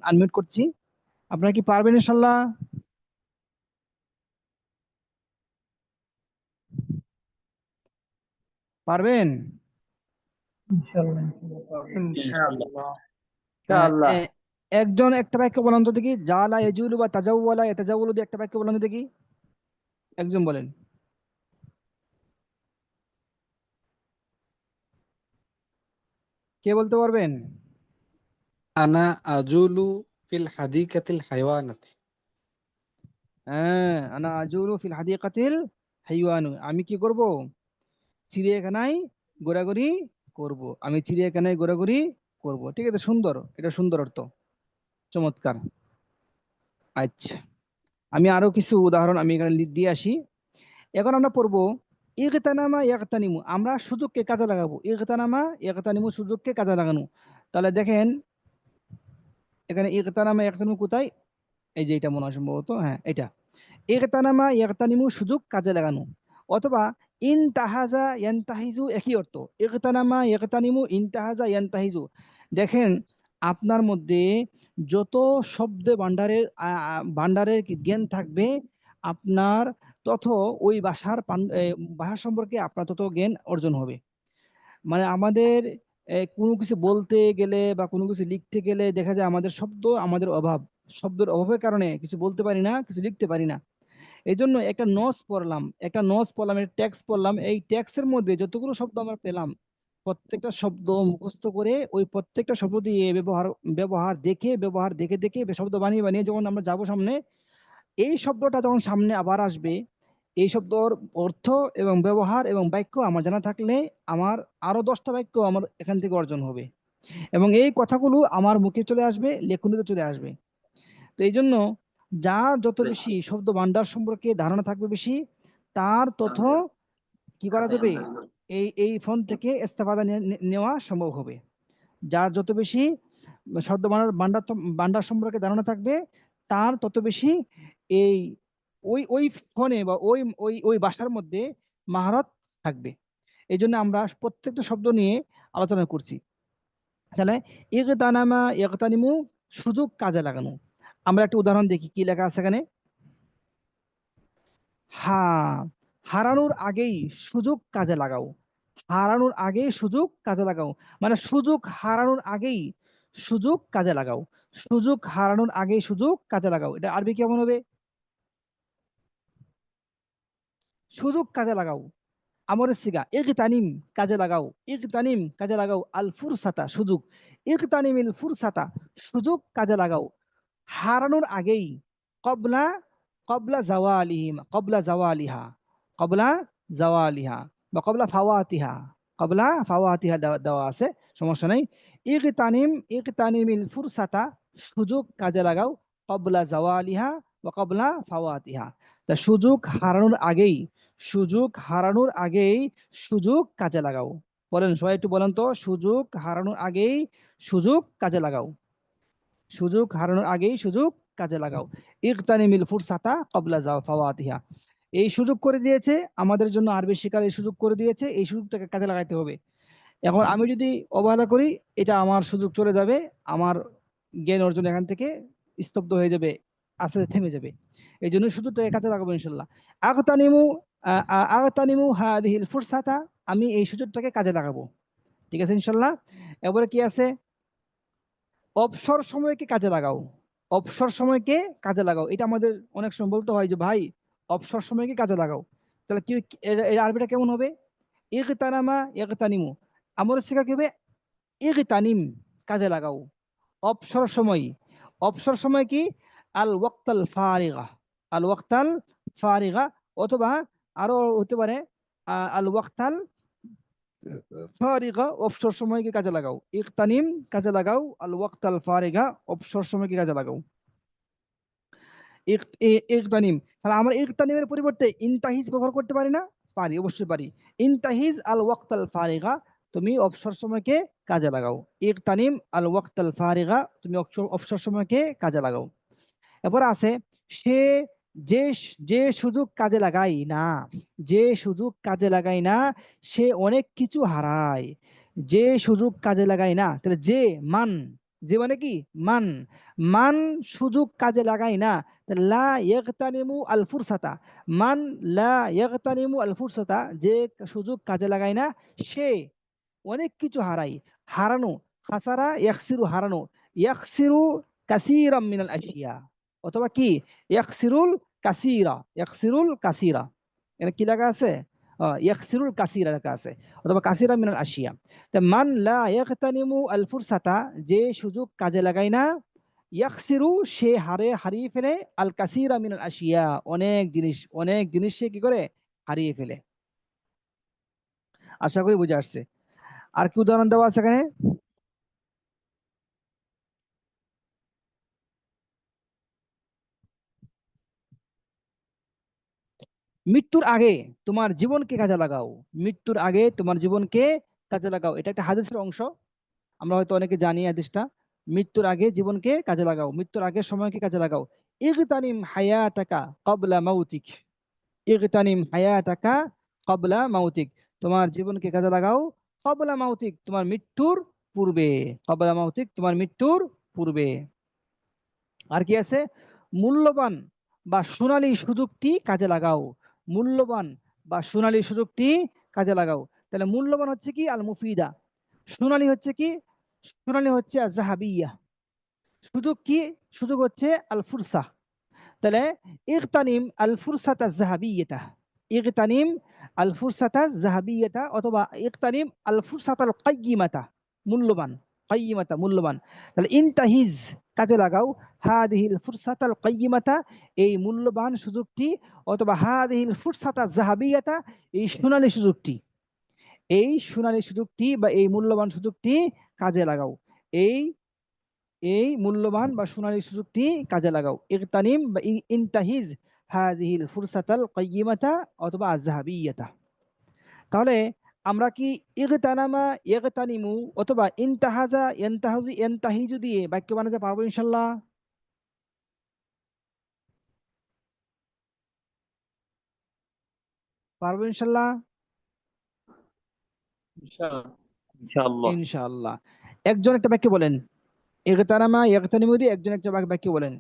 আনমিউট করছি, আপনারা কি পারবেন ইনশাল্লাহ? পারবেন? ইনশাআল্লাহ। ইনশাআল্লাহ। আহ, এ- একজন একটা বাক্য বলেন তো দেখি, জালা ইয়াজুলু বা তাজাওয়ালা এ তাজাওয়ালু দিয়ে একটা বাক্য বলেন তো দেখি, একজন বলেন। কে বলতে পারবেন? আনা আজুলু ফিল হাদিকাতিল হাইওয়ানাতি। হ্যাঁ, আনা আজুরু ফিল হাদিকাতিল হাইওয়ানু, আমি কি করব, চিড়িয়াখানায় ঘোরাঘুরি করব, আমি চিড়িয়াখানায় ঘোরাঘুরি করব। ঠিক আছে, সুন্দর, এটা সুন্দর অর্থ, চমৎকার। আচ্ছা, আমি আরো কিছু উদাহরণ আমি এখানে দিয়ে আসি। এখন আমরা পড়বো ইগতানামা ইয়াগতানিমু, আমরা সুযোগকে কাজে লাগাবো, ইগতানামা ইয়াগতানিমু, সুযোগকে কাজে লাগানো। তাহলে দেখেন এখানে ইগতানামা ইয়াগতানিমু কোথায়, এই যে এটা মনে হয় সম্ভবত, হ্যাঁ এটা, ইগতানামা ইয়াগতানিমু, সুযোগ কাজে লাগানো, অথবা ইনতাহাজা ইয়ানতাহিজু, একই অর্থ, ইগতানামা ইয়াগতানিমু, ইনতাহাজা ইয়ানতাহিজু। দেখেন আপনার মধ্যে যত শব্দ ভান্ডারের ভান্ডারের জ্ঞান থাকবে আপনার, তত ওই ভাষা সম্পর্কে আপনার তত জ্ঞান অর্জন হবে। মানে আমাদের কোনো কিছু বলতে গেলে বা কোনো কিছু লিখতে গেলে দেখা যায় আমাদের আমাদের অভাব, শব্দের অভাবের কারণে কিছু বলতে পারি না, কিছু লিখতে পারি না। এই জন্য একটা নোটস পড়লাম, একটা টেক্সট পড়লাম, এই টেক্সটের মধ্যে যতগুলো শব্দ আমরা পেলাম প্রত্যেকটা শব্দ মুখস্থ করে ওই প্রত্যেকটা শব্দ দিয়ে ব্যবহার দেখে দেখে শব্দ বানিয়ে বানিয়ে যখন আমরা যাব সামনে, এই শব্দটা যখন সামনে আবার আসবে, এই শব্দর অর্থ এবং ব্যবহার এবং বাক্য আমার জানা থাকলে আমার আরো 10টা বাক্য আমার এখান থেকে অর্জন হবে এবং এই কথাগুলো আমার মুখে চলে আসবে, লেখনীতে চলে আসবে। তো এই জন্য যার যত বেশি শব্দ ভান্ডার সম্পর্কে ধারণা থাকবে বেশি, তার তত কি করা যাবে, এই ফোন থেকে ইস্তেফাদা নেওয়া সম্ভব হবে। যার যত বেশি শব্দ ভান্ডার সম্পর্কে ধারণা থাকবে, তার তত বেশি এই ওই ফোনে বা ওই ওই ওই ভাষার মধ্যে মাহারত থাকবে। এই জন্য আমরা প্রত্যেকটা শব্দ নিয়ে আলোচনা করছি। তাহলে ইগতানামা ইগতানিমু, সুযোগ কাজে লাগানো। আমরা একটা উদাহরণ দেখি কি লেখা আছে এখানে। হ্যাঁ, হারানোর আগেই সুযোগ কাজে লাগাও, হারানোর আগেই সুযোগ কাজে লাগাও, মানে সুযোগ হারানোর আগেই সুযোগ কাজে লাগাও, সুযোগ হারানোর আগেই সুযোগ কাজে লাগাও, এটা আরবি কেমন হবে? সুযোগ কাজে লাগাও। আমরের সিগা ইগতানিম, কাজে লাগাও। ইগতানিম, কাজে লাগাও। আল ফুরসাতা, সুযোগ। ইগতানিমিল ফুরসাতা, সুযোগ কাজে লাগাও। হারানোর আগেই, কবলা, কবলা জাওয়ালিহিম, কবলা জাওয়ালিহা, কবলা জাওয়ালিহা বা কবলা ফাওয়াতিহা, কবলা ফাওয়াতিহা দেওয়া আছে, সমস্যা নেই। ইগতানিম, ইগতানিমিল ফুরসাতা, সুযোগ কাজে লাগাও। কবলা জাওয়ালিহা বা কবলা ফাওয়াতিহা, তা সুযোগ হারানোর আগেই, সুযোগ হারানোর আগেই সুযোগ কাজে লাগাও। বলেন সবাই একটু বলেন তো, সুযোগ হারানোর আগেই সুযোগ কাজে লাগাও। সুযোগ হারানোর আগেই সুযোগ কাজে লাগাও। ইগতানিমিল ফুরসাতা ক্বাবলা ফাওয়াতিহা, এই সুযোগ করে দিয়েছে আমাদের জন্য, আরবি শিকার এই সুযোগ করে দিয়েছে, এই সুযোগটাকে কাজে লাগাইতে হবে। এখন আমি যদি অবহেলা করি, এটা আমার সুযোগ চলে যাবে, আমার জ্ঞান অর্জন এখান থেকে স্তব্ধ হয়ে যাবে, আস্তে আস্তে থেমে যাবে। এই জন্য সুযোগটাকে কাজে লাগাবো ইনশাল্লাহ। আগতানিমু আগতানিমু হাদিহিল ফুরসাতা, আমি এই সুযোগটাকে কাজে লাগাবো। ঠিক আছে ইনশাল্লাহ। এবারে কি আছে, অবসর সময়কে কাজে লাগাও। অবসর সময়কে কাজে লাগাও, এটা আমাদের অনেক সময় বলতে হয় যে ভাই অবসর সময়কে কাজে লাগাও। তাহলে কি এর আরবিটা কেমন হবে? ইগতানামা ইগতানিমু, আমরা শেখা কি হবে? ইগতানিম, কাজে লাগাও। অবসর সময়, অবসর সময় কি? আল ওয়াক্তাল ফারিগা, আল ওয়াক্তাল ফারিগা, অথবা আরো হতে পারে আল ওয়াক্তাল ফারিগা, অবসর সময়কে কাজে লাগাও। ইগতানিম, কাজে লাগাও। আল ওয়াক্তাল ফারিগা, অবসর সময়কে কাজে লাগাও। ইগতানিম, তাহলে আমরা ইগতানিমের পরিবর্তে ইনতাহিজ ব্যবহার করতে পারি না? পারি, অবশ্যই পারি। ইনতাহিজ আল ওয়াক্তাল ফারিগা, তুমি অবসর সময়কে কাজে লাগাও। ইগতানিম আল ওয়াক্তাল ফারিগা, তুমি অবসর সময়কে কাজে লাগাও। এরপর আছে সে, যে যে সুযোগ কাজে লাগাই না, যে সুযোগ কাজে লাগাই না সে অনেক কিছু হারায়। যে সুযোগ কাজে লাগাই না, তাহলে যে, মান, যে মানে কি? মান, মান সুযোগ কাজে লাগাই না, তাহলে লা ইয়াগতানিমু আল ফুরসাতা, মান লা ইয়াগতানিমু আল ফুরসাতা, যে সুযোগ কাজে লাগাই না সে অনেক কিছু হারাই। হারানো, খাসারা ইয়াখসিরু, হারানো। ইয়াখসিরু কাসীরাম মিনাল আশিয়া, অথবা কি ইয়াখসিরুল কাসীরা, ইয়াখসিরুল কাসীরা, এখানে কি লেখা আছে? ইয়াখসিরুল কাসীরা লেখা আছে, অথবা কাসীরা মিনাল আশিয়া। তা মান লা ইয়াগতানিমু আল ফুরসাতা, যে সুযোগ কাজে লাগায় না, ইয়াখসিরু, সে হারিয়ে ফেলে, আল কাসীরা মিনাল আশিয়া, অনেক জিনিস, অনেক জিনিস সে কি করে? হারিয়ে ফেলে। আশা করি বুঝে আসছে। আর কি উদাহরণ দেওয়া আছে এখানে? মৃত্যুর আগে তোমার জীবনকে কাজে লাগাও। মৃত্যুর আগে তোমার জীবনকে কাজে লাগাও, এটা একটা হাদিসের অংশ, আমরা হয়তো অনেকে জানি হাদিসটা। মৃত্যুর আগে জীবনকে কাজে লাগাও, মৃত্যুর আগে সময়কে কাজে লাগাও। ইগতানিম হায়াতাকা ক্বাবলা মাউতিক, ইগতানিম হায়াতাকা ক্বাবলা মাউতিক, তোমার জীবনকে কাজে লাগাও। ক্বাবলা মাউতিক, তোমার মৃত্যুর পূর্বে। ক্বাবলা মাউতিক, তোমার মৃত্যুর পূর্বে। আর কি আছে? মূল্যবান বা সোনালী সুযোগটি কাজে লাগাও। মূল্যবান বা সোনালী সুযোগটি কাজে লাগাও। তাহলে মূল্যবান হচ্ছে কি? আল মুফিদা। সোনালী হচ্ছে কি? সোনালী হচ্ছে আজ-জাহাবিয়া। সুযোগ কি? সুযোগ হচ্ছে আল ফুরসা। তাহলে ইগতানিম আল ফুরসাতা আজ-জাহাবিয়াতা, ইগতানিম আল ফুরসাতা আজ-জাহাবিয়াতা, অথবা ইগতানিম আল ফুরসাতাল কাইয়িমাতা, মূল্যবান, কাইয়িমাতা, মূল্যবান। তাহলে ইনতাহিজ, কাজে লাগাও। হাদিহিল ফুরসাতাল কাইয়িমাতা, এই মূল্যবান সুযোগটি, অথবা হাদিহিল ফুরসাতা আজ-জাহাবিয়াতা, এই সোনালী সুযোগটি, এই সোনালী সুযোগটি বা এই মূল্যবান সুযোগটি কাজে লাগাও। এই এই মূল্যবান বা সোনালী সুযোগটি কাজে লাগাও। ইগতানিম বা ইনতাহিজ হাযিহিল ফুরসাতাল কাইয়িমাতা, অথবা আয-যাহাবিয়াতা। তাহলে আমরা কি ইগতানামা, ইগতানিমু, অথবা ইনতাহাজা, ইনতাহাজু, ইনতাহিজু দিয়ে বাক্য বানাতে পারবো ইনশাআল্লাহ? পারবো ইনশাআল্লাহ? ইনশাআল্লাহ। ইনশাআল্লাহ। একজন একটা বাক্য বলেন, ইগতানামা ইগতানিমু দিয়ে একজন একটা বাক্য বলেন।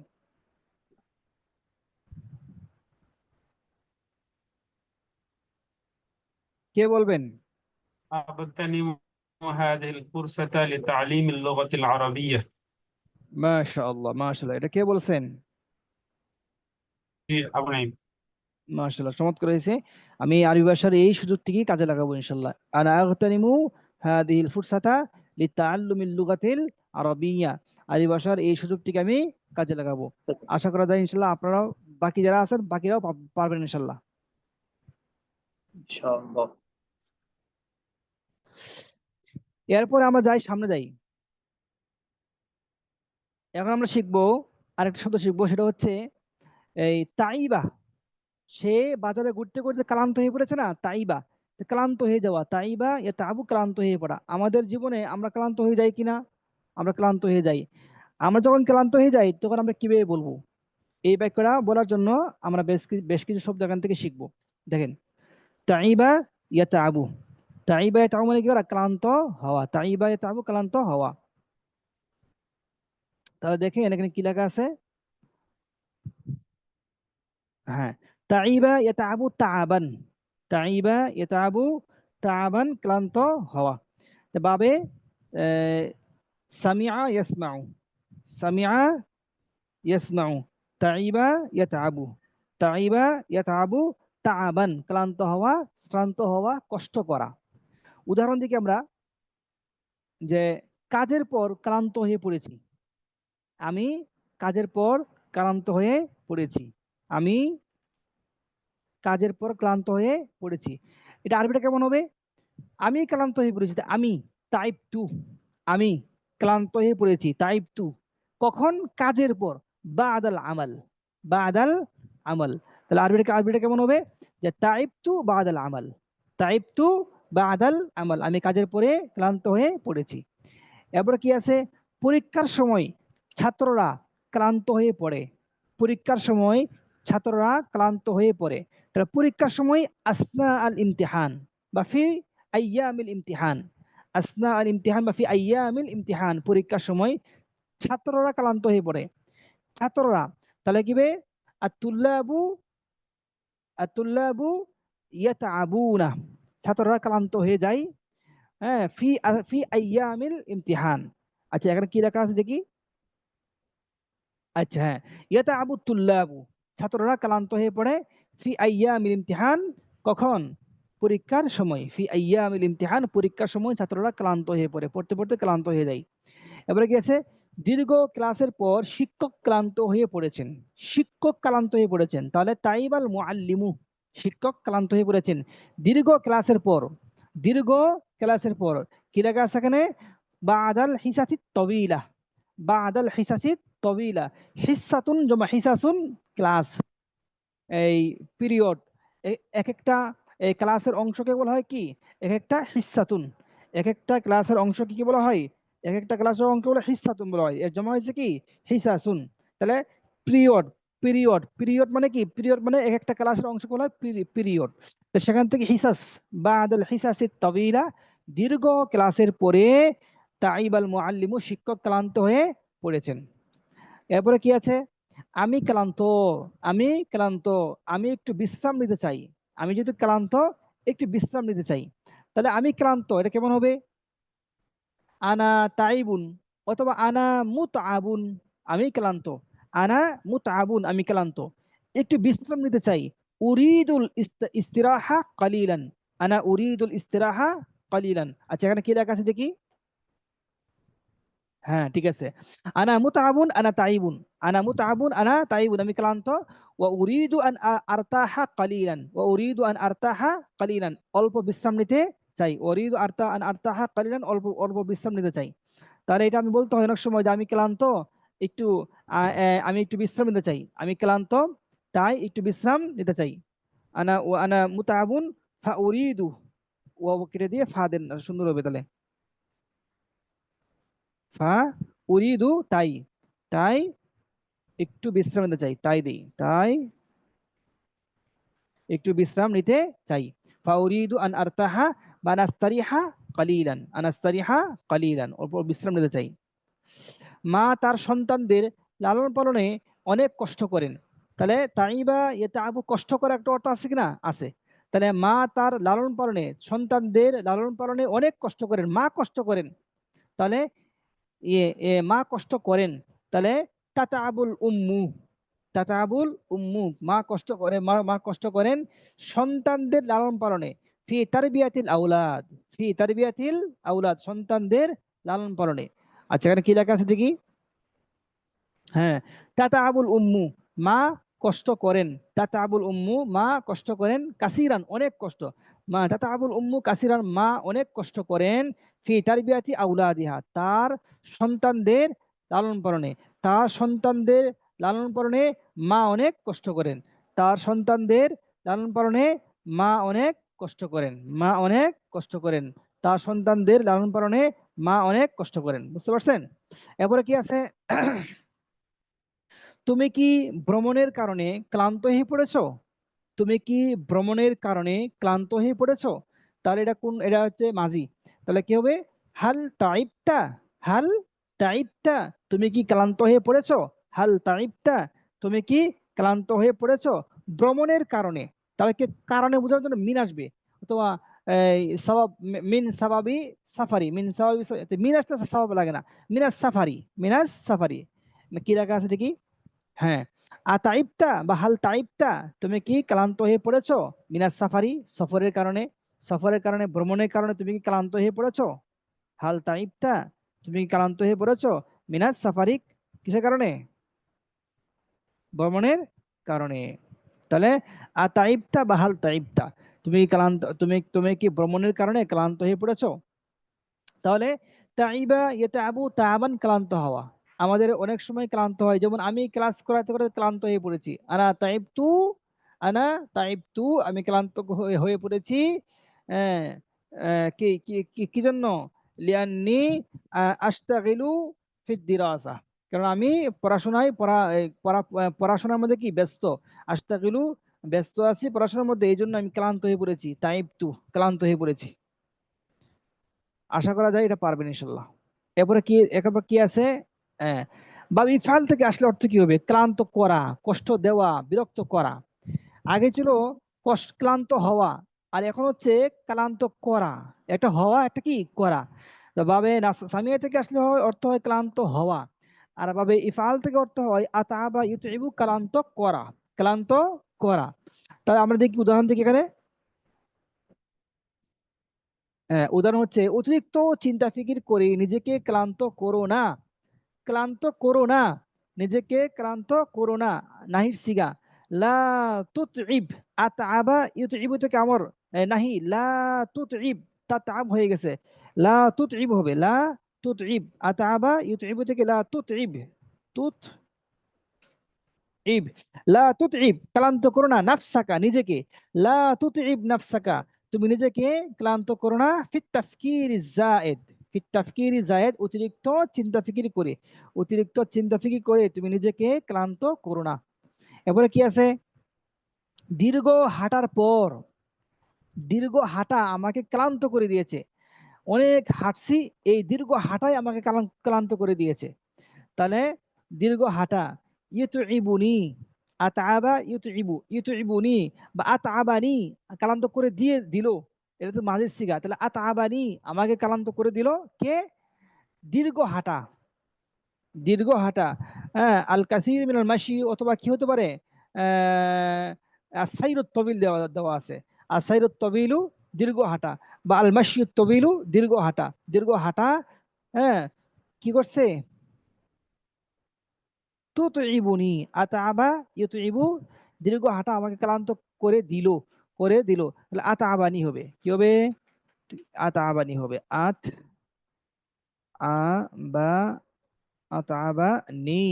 কে বলবেন? أغتنم هذه الفرصة لتعليم اللغة العربية. মাশাআল্লাহ, মাশাআল্লাহ, এটা কে বলছেন? জি, আবু নাঈম। মাশাআল্লাহ, চমৎকার হয়েছে। আমি আরবি ভাষার এই সুযোগটিকে কাজে লাগাবো ইনশাআল্লাহ। আনা আগতানিমু হাদিহিল ফুরসাতা লিতাআল্লুমিল লুগাতিল আরাবিয়্যা। আরবি ভাষার এই সুযোগটিকে আমি কাজে লাগাবো। আশা করা যায় ইনশাআল্লাহ আপনারাও, বাকি যারা আছেন বাকিরাও পারবেন ইনশাআল্লাহ। ইনশাআল্লাহ। এরপরে আমরা সামনে যাই। এখন আমরা শিখবো আরেকটা শব্দ শিখবো, সেটা হচ্ছে এই তাইবা। সে বাজারে ঘুরতে ঘুরতে ক্লান্ত হয়ে পড়েছে না, তাইবা, তো ক্লান্ত হয়ে যাওয়া, তাইবা এ তাবু, ক্লান্ত হয়ে পড়া। আমাদের জীবনে আমরা ক্লান্ত হয়ে যাই কিনা? আমরা ক্লান্ত হয়ে যাই। আমরা যখন ক্লান্ত হয়ে যাই তখন আমরা কিভাবে বলবো? এই বাক্যটা বলার জন্য আমরা বেশ কিছু শব্দ এখান থেকে শিখবো। দেখেন, তাইবা ইয়া তাবু। তাইবা ইয়া তাবু মানে কি করা? ক্লান্ত হওয়া। তাইবা ইয়া তাবু, ক্লান্ত হওয়া। তাহলে দেখেন এখানে কি লেখা আছে। হ্যাঁ, তাইবা ইয়া তাবু তাআবান। তাইবা ইয়া তাবু তাআবান, ক্লান্ত হওয়া। তো বাবে সামিআ ইয়াসমাউ। সামিআ ইয়াসমাউ। তাইবা ইয়াতাবু। তাইবা ইয়াতাবু তাআবান, ক্লান্ত হওয়া, শ্রান্ত হওয়া, কষ্ট করা। উদাহরণ দিকে আমরা, যে কাজের পর ক্লান্ত হয়ে পড়েছি। আমি কাজের পর ক্লান্ত হয়ে পড়েছি। আমি কাজের পর ক্লান্ত হয়ে পড়েছি। এটা আরবিটা কেমন হবে? আমি ক্লান্ত হয়ে পড়েছি, আমি টাইপ টু। আমি ক্লান্ত হয়ে পড়েছি, টাইপ টু। কখন? কাজের পর। বাদাল আমাল। বাদাল আমাল। তাহলে আরবিটা কেমন হবে? যে টাইপ টু বাদাল আমাল। টাইপ টু বাদাল আমাল, আমি কাজের পরে ক্লান্ত হয়ে পড়েছি। এরপরে কি আছে? পরীক্ষার সময় ছাত্ররা ক্লান্ত হয়ে পড়ে। পরীক্ষার সময় ছাত্ররা ক্লান্ত হয়ে পড়ে। তাহলে পরীক্ষার সময় আসনা আল ইমতিহান বা ফি আইয়ামিল ইমতিহান। আসনা আল ইমতিহান বা ফি আইয়ামিল ইমতিহান, পরীক্ষার সময় ছাত্ররা ক্লান্ত হয়ে পড়ে। ছাত্ররা, তাহলে কি বে? আতুল্লাবু, আতুল্লাবু ইয়াতাবুনা, ছাত্ররা ক্লান্ত হয়ে যায়। হ্যাঁ, ফি আইয়ামিল ইমতিহান। আচ্ছা, এখানে কি লেখা আছে দেখি। আচ্ছা, হ্যাঁ, ইয়াতাবু তুল্লাবু, ছাত্ররা ক্লান্ত হয়ে পড়ে। ফি আইয়ামিল ইমতিহান, কখন? পরীক্ষার সময়। ফি আইয়ামিল ইমতিহান, পরীক্ষার সময় ছাত্ররা ক্লান্ত হয়ে পড়ে, পড়তে পড়তে ক্লান্ত হয়ে যায়। এবারে কি আছে? দীর্ঘ ক্লাসের পর শিক্ষক ক্লান্ত হয়ে পড়েছেন। শিক্ষক ক্লান্ত হয়ে পড়েছেন, তাহলে তাইবাল মুআল্লিমু, শিক্ষক ক্লান্ত হয়ে পড়েছেন দীর্ঘ ক্লাসের পর। দীর্ঘ ক্লাসের পর কি লেখা আছে এখানে? বাদাল হিসাসিত তবিলা। বাদাল হিসাসিত তবিলা। হিসাতুন জমা হিসাসুন, ক্লাস, এই পিরিয়ড। এক একটা এই ক্লাসের অংশকে বলা হয় কি? এক একটা হিসাতুন। এক একটা ক্লাসের অংশকে কি বলা হয়? এক একটা ক্লাসের অঙ্ক বলে হিসাতুন বলা হয়। এর জমা হয়েছে কি? হিসাসুন। তাহলে পিরিয়ড, পিরিয়ড, পিরিয়ড মানে কি? পিরিয়ড মানে এক একটা ক্লাসের অংশ বলা হয় পিরিয়ড। তো সেখান থেকে হিসাস, বাদাল হিসাসিত তাবিলা, দীর্ঘ ক্লাসের পরে তাইবাল মুআল্লিমু, শিক্ষক ক্লান্ত হয়ে পড়েছেন। এরপরে কি আছে? আমি ক্লান্ত। আমি ক্লান্ত, আমি একটু বিশ্রাম নিতে চাই। আমি যেহেতু ক্লান্ত, একটু বিশ্রাম নিতে চাই। তাহলে আমি ক্লান্ত, এটা কেমন হবে? আনা তাইবুন, অথবা আনা মুতআবুন, আমি ক্লান্ত। আনা মুতআবুন, আমি ক্লান্ত, একটু বিশ্রাম নিতে চাই। উরিদুল ইস্তিরাহা কালিলান। আনা উরিদুল ইস্তিরাহা কালিলান। আচ্ছা, এখানে কি লেখা আছে দেখি। হ্যাঁ, ঠিক আছে। আনা মুতআবুন আনা তাইবুন। আনা মুতআবুন আনা তাইবুন, আমি ক্লান্ত। ওয়া উরিদু আন আরতাহা কালিলান। ওয়া উরিদু আন আরতাহা কালিলান, অল্প বিশ্রাম নিতে চাই। উরিদু আন আরতাহা কালিলান, অল্প অল্প বিশ্রাম নিতে চাই। তাহলে এটা আমি বলতে হয় অনেক সময় যে আমি ক্লান্ত, একটু আমি একটু বিশ্রাম নিতে চাই। আমি ক্লান্ত, তাই একটু বিশ্রাম নিতে চাই। আনা মুতআবুন ফা উরিদু, ওয়া কেটে দিয়ে ফা দেন, সুন্দর হবে তাহলে। ফা উরিদু, তাই, তাই একটু বিশ্রাম নিতে চাই, তাই দিই, তাই একটু বিশ্রাম নিতে চাই। ফা উরিদু আন আরতাহা বা আনাস্তারিহা কালিলান। আনাস্তারিহা কালিলান, অল্প বিশ্রাম নিতে চাই। মা তার সন্তানদের লালন পালনে অনেক কষ্ট করেন। তাহলে তাইবা ইয়াতাবু, কষ্ট করা একটা অর্থ আছে কিনা? আছে। তাহলে মা তার লালন পালনে, সন্তানদের লালন পালনে অনেক কষ্ট করেন, মা কষ্ট করেন। তাহলে মা কষ্ট করেন। তাহলে তাতাবুল উম্মু, তাতাবুল উম্মু, মা কষ্ট করে, মা কষ্ট করেন সন্তানদের লালন পালনে। ফি তারবিয়াতিল আউলাদ, ফি তারবিয়াতিল আউলাদ, সন্তানদের লালন পালনে। আচ্ছা, এখানে কি লেখা আছে দেখি? হ্যাঁ, তাতাবুল উম্মু, মা কষ্ট করেন, তাতাবুল উম্মু, মা কষ্ট করেন, কাসিরান, অনেক কষ্ট, মা তাতাবুল উম্মু কাসিরান, মা অনেক কষ্ট করেন, ফি তারবিয়াতি আউলাদিহা, তার সন্তানদের লালন পালনে, তার সন্তানদের লালন পালনে মা অনেক কষ্ট করেন, তার সন্তানদের লালন পালনে মা অনেক কষ্ট করেন, মা অনেক কষ্ট করেন, তার সন্তানদের লালন পালনে মা অনেক কষ্ট করেন। বুঝতে পারছেন? এরপরে কি আছে? তুমি কি ভ্রমণের কারণে ক্লান্ত হয়ে পড়েছো? তুমি কি ভ্রমণের কারণে ক্লান্ত হয়ে পড়েছো? তাহলে এটা হচ্ছে মাজি। তাহলে কি হবে? হাল তাইবতা, হাল তাইবতা, তুমি কি ক্লান্ত হয়ে পড়েছো? হাল তাইবতা, তুমি কি ক্লান্ত হয়ে পড়েছো ভ্রমণের কারণে। তাহলে কি কারণে বোঝানোর জন্য মিন আসবে, অথবা সবাব, মিন সাবাবি সাফারি, মিন সাবাবি, মিন আসতে সবাব লাগে না, মিনাস সাফারি, মিনাস সাফারি। কি লেখা আছে দেখি? হ্যাঁ, আতাইবতা বা হাল তাইবতা, তুমি কি ক্লান্ত হয়ে পড়েছো মিনাস সাফারি, সফরের কারণে, সফরের কারণে, ভ্রমণের কারণে তুমি কি ক্লান্ত হয়ে পড়েছো? হাল তাইবতা, তুমি কি ক্লান্ত হয়ে পড়েছো মিনাস সাফারি, কিসের কারণে? ভ্রমণের কারণে। তাহলে আতাইবতা বা হাল তাইবতা, তুমি ক্লান্ত, তুমি কি ভ্রমণের কারণে ক্লান্ত হয়ে পড়েছো? তাহলে তাইবা ইয়াতাবু তাবান, ক্লান্ত হওয়া। আমাদের অনেক সময় ক্লান্ত হয়, যেমন আমি ক্লাস করাতে করাতে ক্লান্ত হয়ে পড়েছি, আনা তাইবতু, আনা তাইবতু, আমি ক্লান্ত হয়ে পড়েছি। আহ, কি কি কি কি জন্য? লিয়ান্নি আশতাগিলু ফিদ দিরাসা, কারণ আমি পড়াশোনায় পড়াশোনার মধ্যে কি ব্যস্ত, আশতাগিলু, ব্যস্ত আছি পড়াশোনার মধ্যে, এই জন্য আমি ক্লান্ত হয়ে পড়েছি, তাইবতু, ক্লান্ত হয়ে পড়েছি। আশা করা যায় এটা পারবেন ইনশাল্লাহ। এরপর কি আছে? হ্যাঁ, বা ইফাল থেকে আসলে অর্থ কি হবে? ক্লান্ত করা, কষ্ট দেওয়া, বিরক্ত করা। আগে ছিল ক্লান্ত হওয়া, আর এখন হচ্ছে ক্লান্ত করা। একটা হওয়া, একটা কি করা। তো বাবে সামিয়া থেকে আসলে অর্থ হয় ক্লান্ত হওয়া, আর বাবে ইফাল থেকে অর্থ হয় আতাবা ইউতিবু, ক্লান্ত করা, ক্লান্ত করা। তাহলে আমরা দেখি উদাহরণ দেখি এখানে। উদাহরণ হচ্ছে, অতিরিক্ত চিন্তা ফিকির করে নিজেকে ক্লান্ত করো না, ক্লান্ত করো না, নিজেকে ক্লান্ত করো না। নাহির সিগা, লা তুতইব, আতআবা ইউতইবু থেকে আমর, নাহি, লা তুতইব, তাতআব হয়ে গেছে, লা তুতইব হবে, লা তুতইব, আতআবা ইউতইবু থেকে লা তুতইব, ইব, লা তুতইব, ক্লান্ত করো না, নাফসাকা, নিজেকে, লা তুতইব নাফসাকা, তুমি নিজেকে ক্লান্ত করো না, ফিত তাফকির জায়েদ, ফিত তাফকির জায়েদ, অতিরিক্ত চিন্তা ফিকির করে, অতিরিক্ত চিন্তা ফিকির করে তুমি নিজেকে ক্লান্ত করো না। এরপরে কি আছে? দীর্ঘ হাঁটার পর, দীর্ঘ হাঁটা আমাকে ক্লান্ত করে দিয়েছে, অনেক হাঁটছি, এই দীর্ঘ হাঁটাই আমাকে ক্লান্ত করে দিয়েছে। তাহলে দীর্ঘ হাঁটা, ইউতুইবুনি, আতাবা ইউতুইবু, ইউতুইবুনি বা আতাবানি, ক্লান্ত করে দিল, এটা তো মাঝের সিগা। তাহলে আতাবানি, আমাকে ক্লান্ত করে দিল কে? দীর্ঘ হাঁটা, দীর্ঘ হাঁটা। হ্যাঁ, আল কাসির মিনাল মাশি, অথবা কি হতে পারে? আসাইরুত তবিল দেওয়া দেওয়া আছে, আসাইরুত তবিলু, দীর্ঘ হাঁটা, বা আল মাশিউত তবিলু, দীর্ঘ হাঁটা, দীর্ঘ হাঁটা। হ্যাঁ, কি করছে? তুতইবুনি, আতাবা ইউতইবু, দীর্ঘ হাঁটা আমাকে ক্লান্ত করে দিল, করে দিল। তাহলে আতাবানি হবে, কি হবে? আতাবানি হবে, আত আ বা আতাবানি,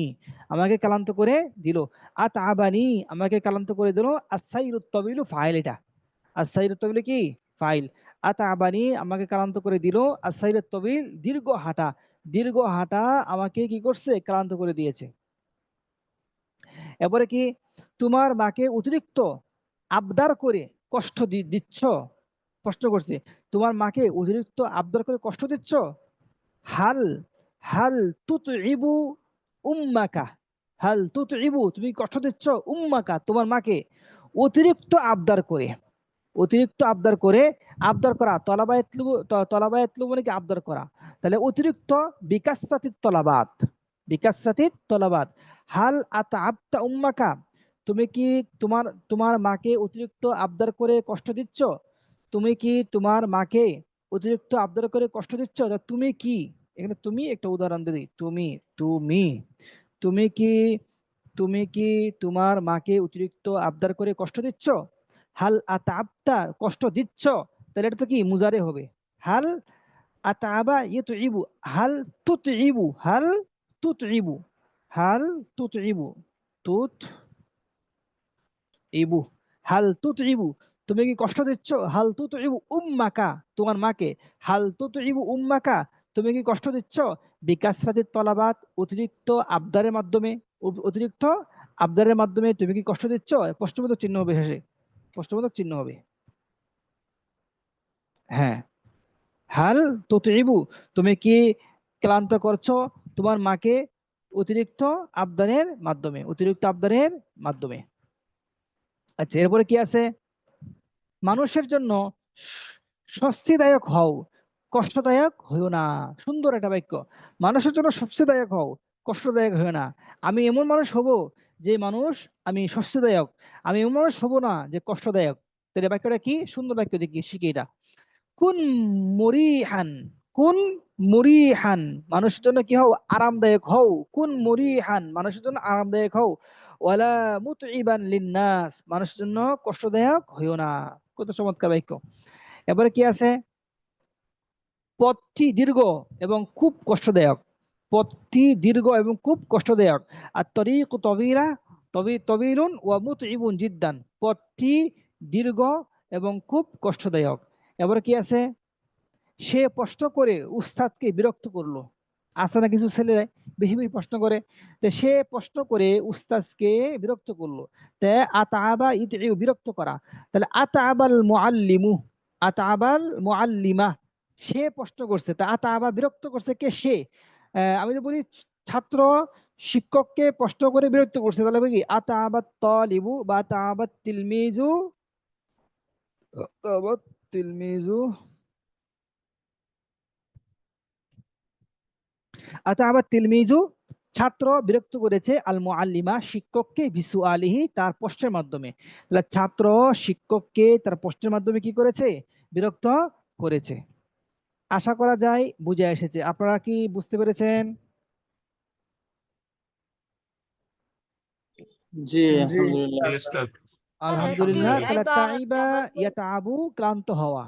আমাকে ক্লান্ত করে দিল, আতাবানি, আমাকে ক্লান্ত করে দিল। আসাইরুত তবিলু ফাইল, এটা আসাইরুত তবিলু কি? ফাইল। আতাবানি, আমাকে ক্লান্ত করে দিল, আসাইরুত তবিল, দীর্ঘ হাঁটা, দীর্ঘ হাঁটা আমাকে কি করছে? ক্লান্ত করে দিয়েছে। এরপরে কি? তোমার মাকে অতিরিক্ত আবদার করে কষ্ট দিচ্ছ, প্রশ্ন করছে, তোমার মাকে অতিরিক্ত আবদার করে কষ্ট দিচ্ছ। হাল, হাল তুতইবু উম্মাকা, হাল তুতইবু, তুমি কষ্ট দিচ্ছ উম্মাকা, তোমার মাকে, অতিরিক্ত আবদার করে, অতিরিক্ত আবদার করে, আবদার করা, তলাবায়াতলুবু, তলাবায়াতলুবু মানে কি? আবদার করা। তাহলে অতিরিক্ত বিকাশাতিত তলাবাত, বিকাসরাতিত তলাবাত। হাল আতাআবতা উম্মাকা, তুমি কি তোমার তোমার মাকে অতিরিক্ত আবদার করে কষ্ট দিচ্ছ? তুমি কি তোমার মাকে অতিরিক্ত আবদার করে কষ্ট দিচ্ছ? তা তুমি কি, এখানে তুমি একটা উদাহরণ দিই, তুমি তুমি তুমি কি তুমি কি তোমার মাকে অতিরিক্ত আবদার করে কষ্ট দিচ্ছ? হাল আতাআবতা, কষ্ট দিচ্ছ, তাহলে এটা তো কি মুজারে হবে। হাল আতাআবা ইউতইবু, হাল তুতইবু, হাল তুতইবু, হাল তুতইবু, তুতইবু, হাল তুতইবু, তুমি কি কষ্ট দিচ্ছ? হাল তুতইবু উম্মাকা, তোমার মাকে। হাল তুতইবু উম্মাকা, তুমি কি কষ্ট দিচ্ছ? বিকাসরাতিত তলাবাত, অতিরিক্ত আবদারের মাধ্যমে, অতিরিক্ত আবদারের মাধ্যমে তুমি কি কষ্ট দিচ্ছ? প্রশ্নবোধক চিহ্ন হবে শেষে, প্রশ্নবোধক চিহ্ন হবে। হ্যাঁ, হাল তুতইবু, তুমি কি ক্লান্ত করছো তোমার মাকে অতিরিক্ত আবদারের মাধ্যমে, অতিরিক্ত আবদারের মাধ্যমে। আচ্ছা, এরপরে কি আছে? মানুষের জন্য স্বস্তিদায়ক হও, কষ্টদায়ক হইও না। সুন্দর একটা বাক্য। মানুষের জন্য স্বস্তিদায়ক হও, কষ্টদায়ক হইও না। আমি এমন মানুষ হব যে মানুষ, আমি স্বস্তিদায়ক, আমি এমন মানুষ হব না যে কষ্টদায়ক। তাহলে বাক্যটা কি? সুন্দর বাক্য, দেখি শিখি এটা। কুন মরিহান, কুন মরিহান, মানুষের জন্য কি হও? আরামদায়ক হও। কুন মরিহান, মানুষের জন্য আরামদায়ক হও। ওয়ালা মুতইবান লিন্নাস, মানুষের জন্য কষ্টদায়ক হইও না। কত চমৎকার বাক্য। এবারে কি আছে? পথটি দীর্ঘ এবং খুব কষ্টদায়ক, পথটি দীর্ঘ এবং খুব কষ্টদায়ক। আর তরিক তবিলা, তবিলুন ওয়া মুতইবুন জিদ্দান, পথটি দীর্ঘ এবং খুব কষ্টদায়ক। এবারে কি আছে? সে প্রশ্ন করে উস্তাদকে বিরক্ত করলো। আছে না কিছু ছেলেরা বেশি বেশি প্রশ্ন করে, তো সে প্রশ্ন করে উস্তাদকে বিরক্ত করলো। তে আতাবা ইতইউ, বিরক্ত করা। তাহলে আতাবাল মুআল্লিমু, আতাবাল মুআল্লিমা, সে প্রশ্ন করছে, তা আতাবা, বিরক্ত করছে কে? সে। আমি তো বলি ছাত্র শিক্ষককে প্রশ্ন করে বিরক্ত করছে, তাহলে বলি আতাবাত তালিবু বা আতাবাত তিলমিজু, আতাবাত তিলমিজু, আতাবা তিলমিজু, ছাত্র বিরক্ত করেছে আল মুআল্লিমা, শিক্ষককে, বিসু আলিহি, তার প্রশ্নের মাধ্যমে। তাহলে ছাত্র শিক্ষককে তার প্রশ্নের মাধ্যমে কি করেছে? বিরক্ত করেছে। আশা করা যায় বুঝে এসেছে। আপনারা কি বুঝতে পেরেছেন? জি জি। আলহামদুলিল্লাহ। জি উস্তাদ। আলহামদুলিল্লাহ। তাহলে আলহামদুলিল্লাহ। তাইবা ইয়াতাবু, ক্লান্ত হওয়া,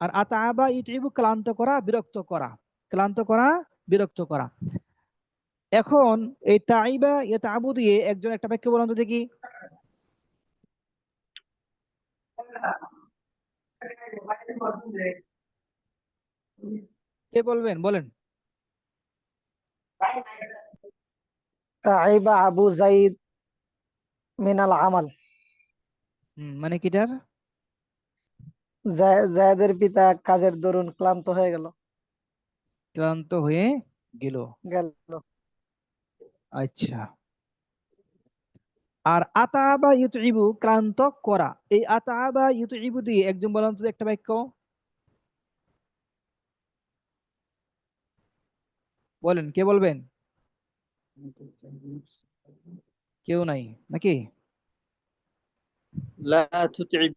আর আতাবা ইউতিবু, ক্লান্ত করা, বিরক্ত করা, ক্লান্ত করা, বিরক্ত করা। এখন এই তাইবা ইয়াতাবু দিয়ে একজন একটা বাক্য বলুন তো দেখি। কে বলবেন? বলেন। তাইবা আবু যাইদ মিনাল আমাল, মানে কিটার? যায়েদের পিতা কাজের দরুন ক্লান্ত হয়ে গেল। ক্লান্ত হয়ে গেল। গেল। আচ্ছা। আর আতাবা ইউতিবু, ক্লান্ত করা। এই আতাবা ইউতিবু দিয়ে একজন বলুন তো একটা বাক্য। বলেন, কে বলবেন? কেউ নাই নাকি? লা তুতইব,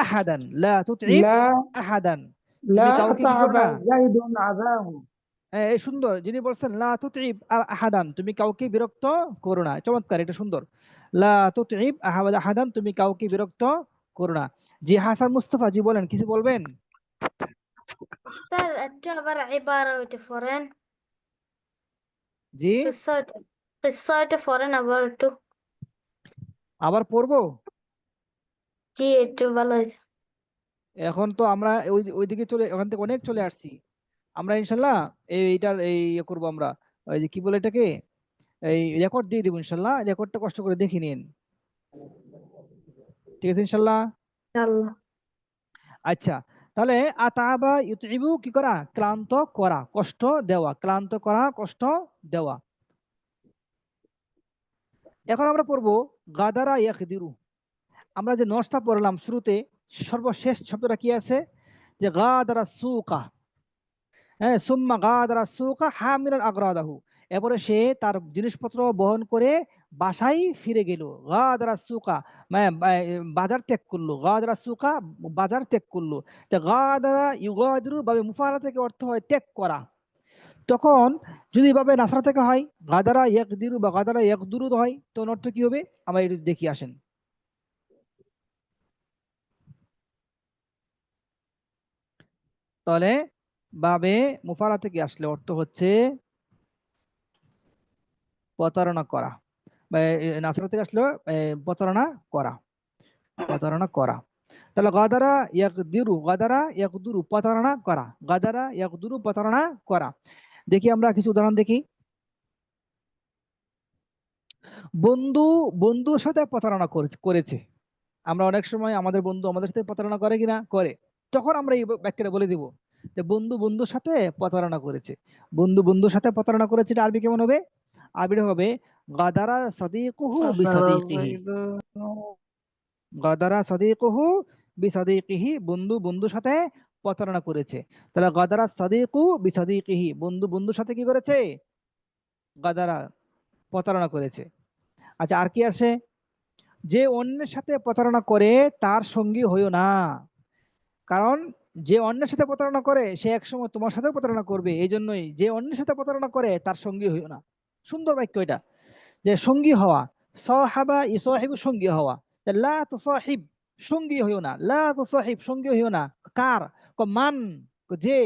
আহাদান, লা তুতইব লা আহাদান, লা তুমি কাউকে কি তা'বা করবা? যাইদুন আবাহু। এই সুন্দর, যিনি বলছেন লা তুতইব আহাদান, তুমি কাউকে বিরক্ত করো না। চমৎকার, এটা সুন্দর। লা তুতইব আহাদান, তুমি কাউকে বিরক্ত করো না। জি হাসান মুস্তাফা, জি বলেন, কিছু বলবেন? أستاذ أعتبر عبارة وتفورين জি قصة فورين عبارته আবার পড়বো? جي একটু ভালো হয়েছে। এখন তো আমরা ওইদিকে চলে, ওখান থেকে অনেক চলে আসছি। আমরা ইনশাল্লাহ এইটার এই ইয়ে করবো আমরা, ওই যে কি বলে এটাকে, এই রেকর্ড দিয়ে দিব ইনশাল্লাহ। রেকর্ডটা কষ্ট করে দেখে নিন, ঠিক আছে ইনশাল্লাহ? ইনশাআল্লাহ। আচ্ছা, তাহলে আতাবা ইউতিবু, কি করা? ক্লান্ত করা, কষ্ট দেওয়া, ক্লান্ত করা, কষ্ট দেওয়া। এখন আমরা পড়বো গাদারা ইয়াকদিরু। আমরা যে নসটা পড়লাম শুরুতে, সর্বশেষ শব্দটা কি আছে? যে গাদারা সুকা, হ্যাঁ, সুম্মা গাদারা সুকা হামিলান আগরাদাহু, এরপরে সে তার জিনিসপত্র বহন করে বাসায় ফিরে গেল। গাদারা সুকা মানে বাজার ত্যাগ করলো, গাদারা সুকা বাজার ত্যাগ করলো। তা গাদারা ইউগাদিরু বাবে মুফাআলা থেকে অর্থ হয় ত্যাগ করা। তখন যদি ভাবে নাসরা থেকে হয় গাদারা ইয়াকদিরু বা গাদারা ইয়াকদুরু হয়, তখন অর্থ কি হবে আমরা একটু দেখি আসেন। তাহলে বাবে মুফাআলা থেকে আসলে অর্থ হচ্ছে প্রতারণা করা, বা নাসরা থেকে আসলে প্রতারণা করা, প্রতারণা করা। তাহলে গাদারা ইয়াকদিরু, গাদারা ইয়াকদুরু প্রতারণা করা, গাদারা ইয়াকদুরু প্রতারণা করা। দেখি আমরা কিছু উদাহরণ দেখি। বন্ধু বন্ধুর সাথে প্রতারণা করেছে। আমরা অনেক সময় আমাদের বন্ধু আমাদের সাথে প্রতারণা করে কিনা, করে। তখন আমরা এই বাক্যটা বলে দিব যে বন্ধু বন্ধুর সাথে প্রতারণা করেছে। বন্ধু বন্ধুর সাথে প্রতারণা করেছে, এটা আরবি কেমন হবে? আরবিটা হবে গাদারা সাদিকুহু বিসাদিকিহি, গাদারা সাদিকুহু বিসাদিকিহি, বন্ধু বন্ধুর সাথে প্রতারণা করেছে। তাহলে গাদারা সাদিকু বিসাদিকিহি, বন্ধু বন্ধুর সাথে কি করেছে? গাদারা প্রতারণা করেছে। আচ্ছা, আর কি আছে? যে অন্যের সাথে প্রতারণা করে তার সঙ্গী হইও না। কারণ যে অন্যের সাথে প্রতারণা করে সে একসময় তোমার সাথেও প্রতারণা করবে, এই জন্যই যে অন্যের সাথে প্রতারণা করে তার সঙ্গী হইও না। সুন্দর বাক্য এটা, যে সঙ্গী হওয়া। সাহাবা ইসাহিবু, সঙ্গী হওয়া। লা তুসাহিব, সঙ্গী হইও না। লা তুসাহিব, সঙ্গী হইও না। কার? মান, যে।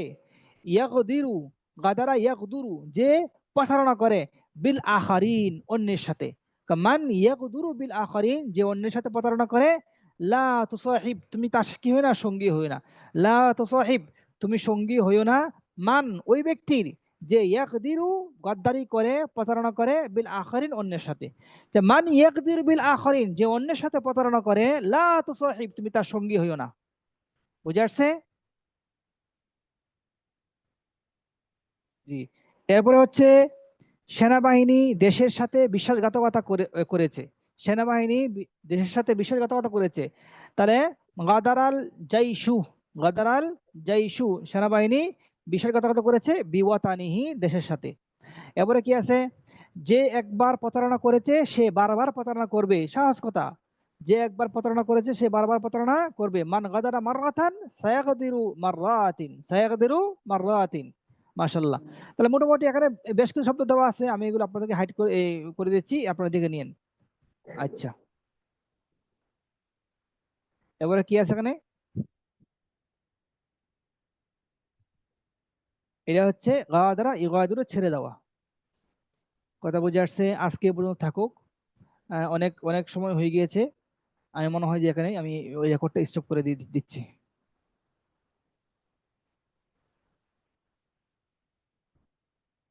ইয়াকদিরু, গাদারা ইয়াকদুরু, যে প্রতারণা করে। বিল আখারিন, অন্যের সাথে। মান ইয়াকদুরু বিল আখারিন, যে অন্যের সাথে প্রতারণা করে। লা তুসাহিব, তুমি তার কি হইও না, সঙ্গী হইও না। লা তুসাহিব, তুমি সঙ্গী হইও না। মান, ওই ব্যক্তির, যে ইয়াকদিরু গাদ্দারি করে, প্রতারণা করে, বিল আখারিন, অন্যের সাথে। যে মান ইয়াকদির বিল আখারিন, যে অন্যের সাথে প্রতারণা করে, লা তুসাহিব, তুমি তার সঙ্গী হইও না। বুঝে আসছে? জি। এরপরে হচ্ছে সেনাবাহিনী দেশের সাথে বিশ্বাসঘাতকতা করেছে। সেনাবাহিনী দেশের সাথে বিশ্বাসঘাতকতা করেছে। তাহলে গাদারাল জাইশু, গাদারাল জাইশু, সেনাবাহিনী বিশ্বাসঘাতকতা করেছে বিওয়াতানিহি, দেশের সাথে। এরপরে কি আছে? যে একবার প্রতারণা করেছে সে বারবার প্রতারণা করবে, সাহস কথা। যে একবার প্রতারণা করেছে সে বারবার প্রতারণা করবে। মান গাদারা মাররাতান সায়াগদিরু মাররাতিন, সায়াগদিরু মাররাতিন। মাশাআল্লাহ। তাহলে মোটামুটি এখানে বেশ কিছু শব্দ দেওয়া আছে, আমি এগুলো আপনাদেরকে হাইড করে দিচ্ছি, আপনারা দেখে নিন। আচ্ছা, এবারে কি আছে এখানে? এটা হচ্ছে গাদারা ইগাদিরু, ছেড়ে দেওয়া। কথা বুঝে আসছে? আজকে এ পর্যন্ত থাকুক। অনেক অনেক সময় হয়ে গিয়েছে। আমি মনে হয় যে এখানে আমি ওই রেকর্ডটা স্টপ করে দিচ্ছি।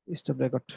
Stop record.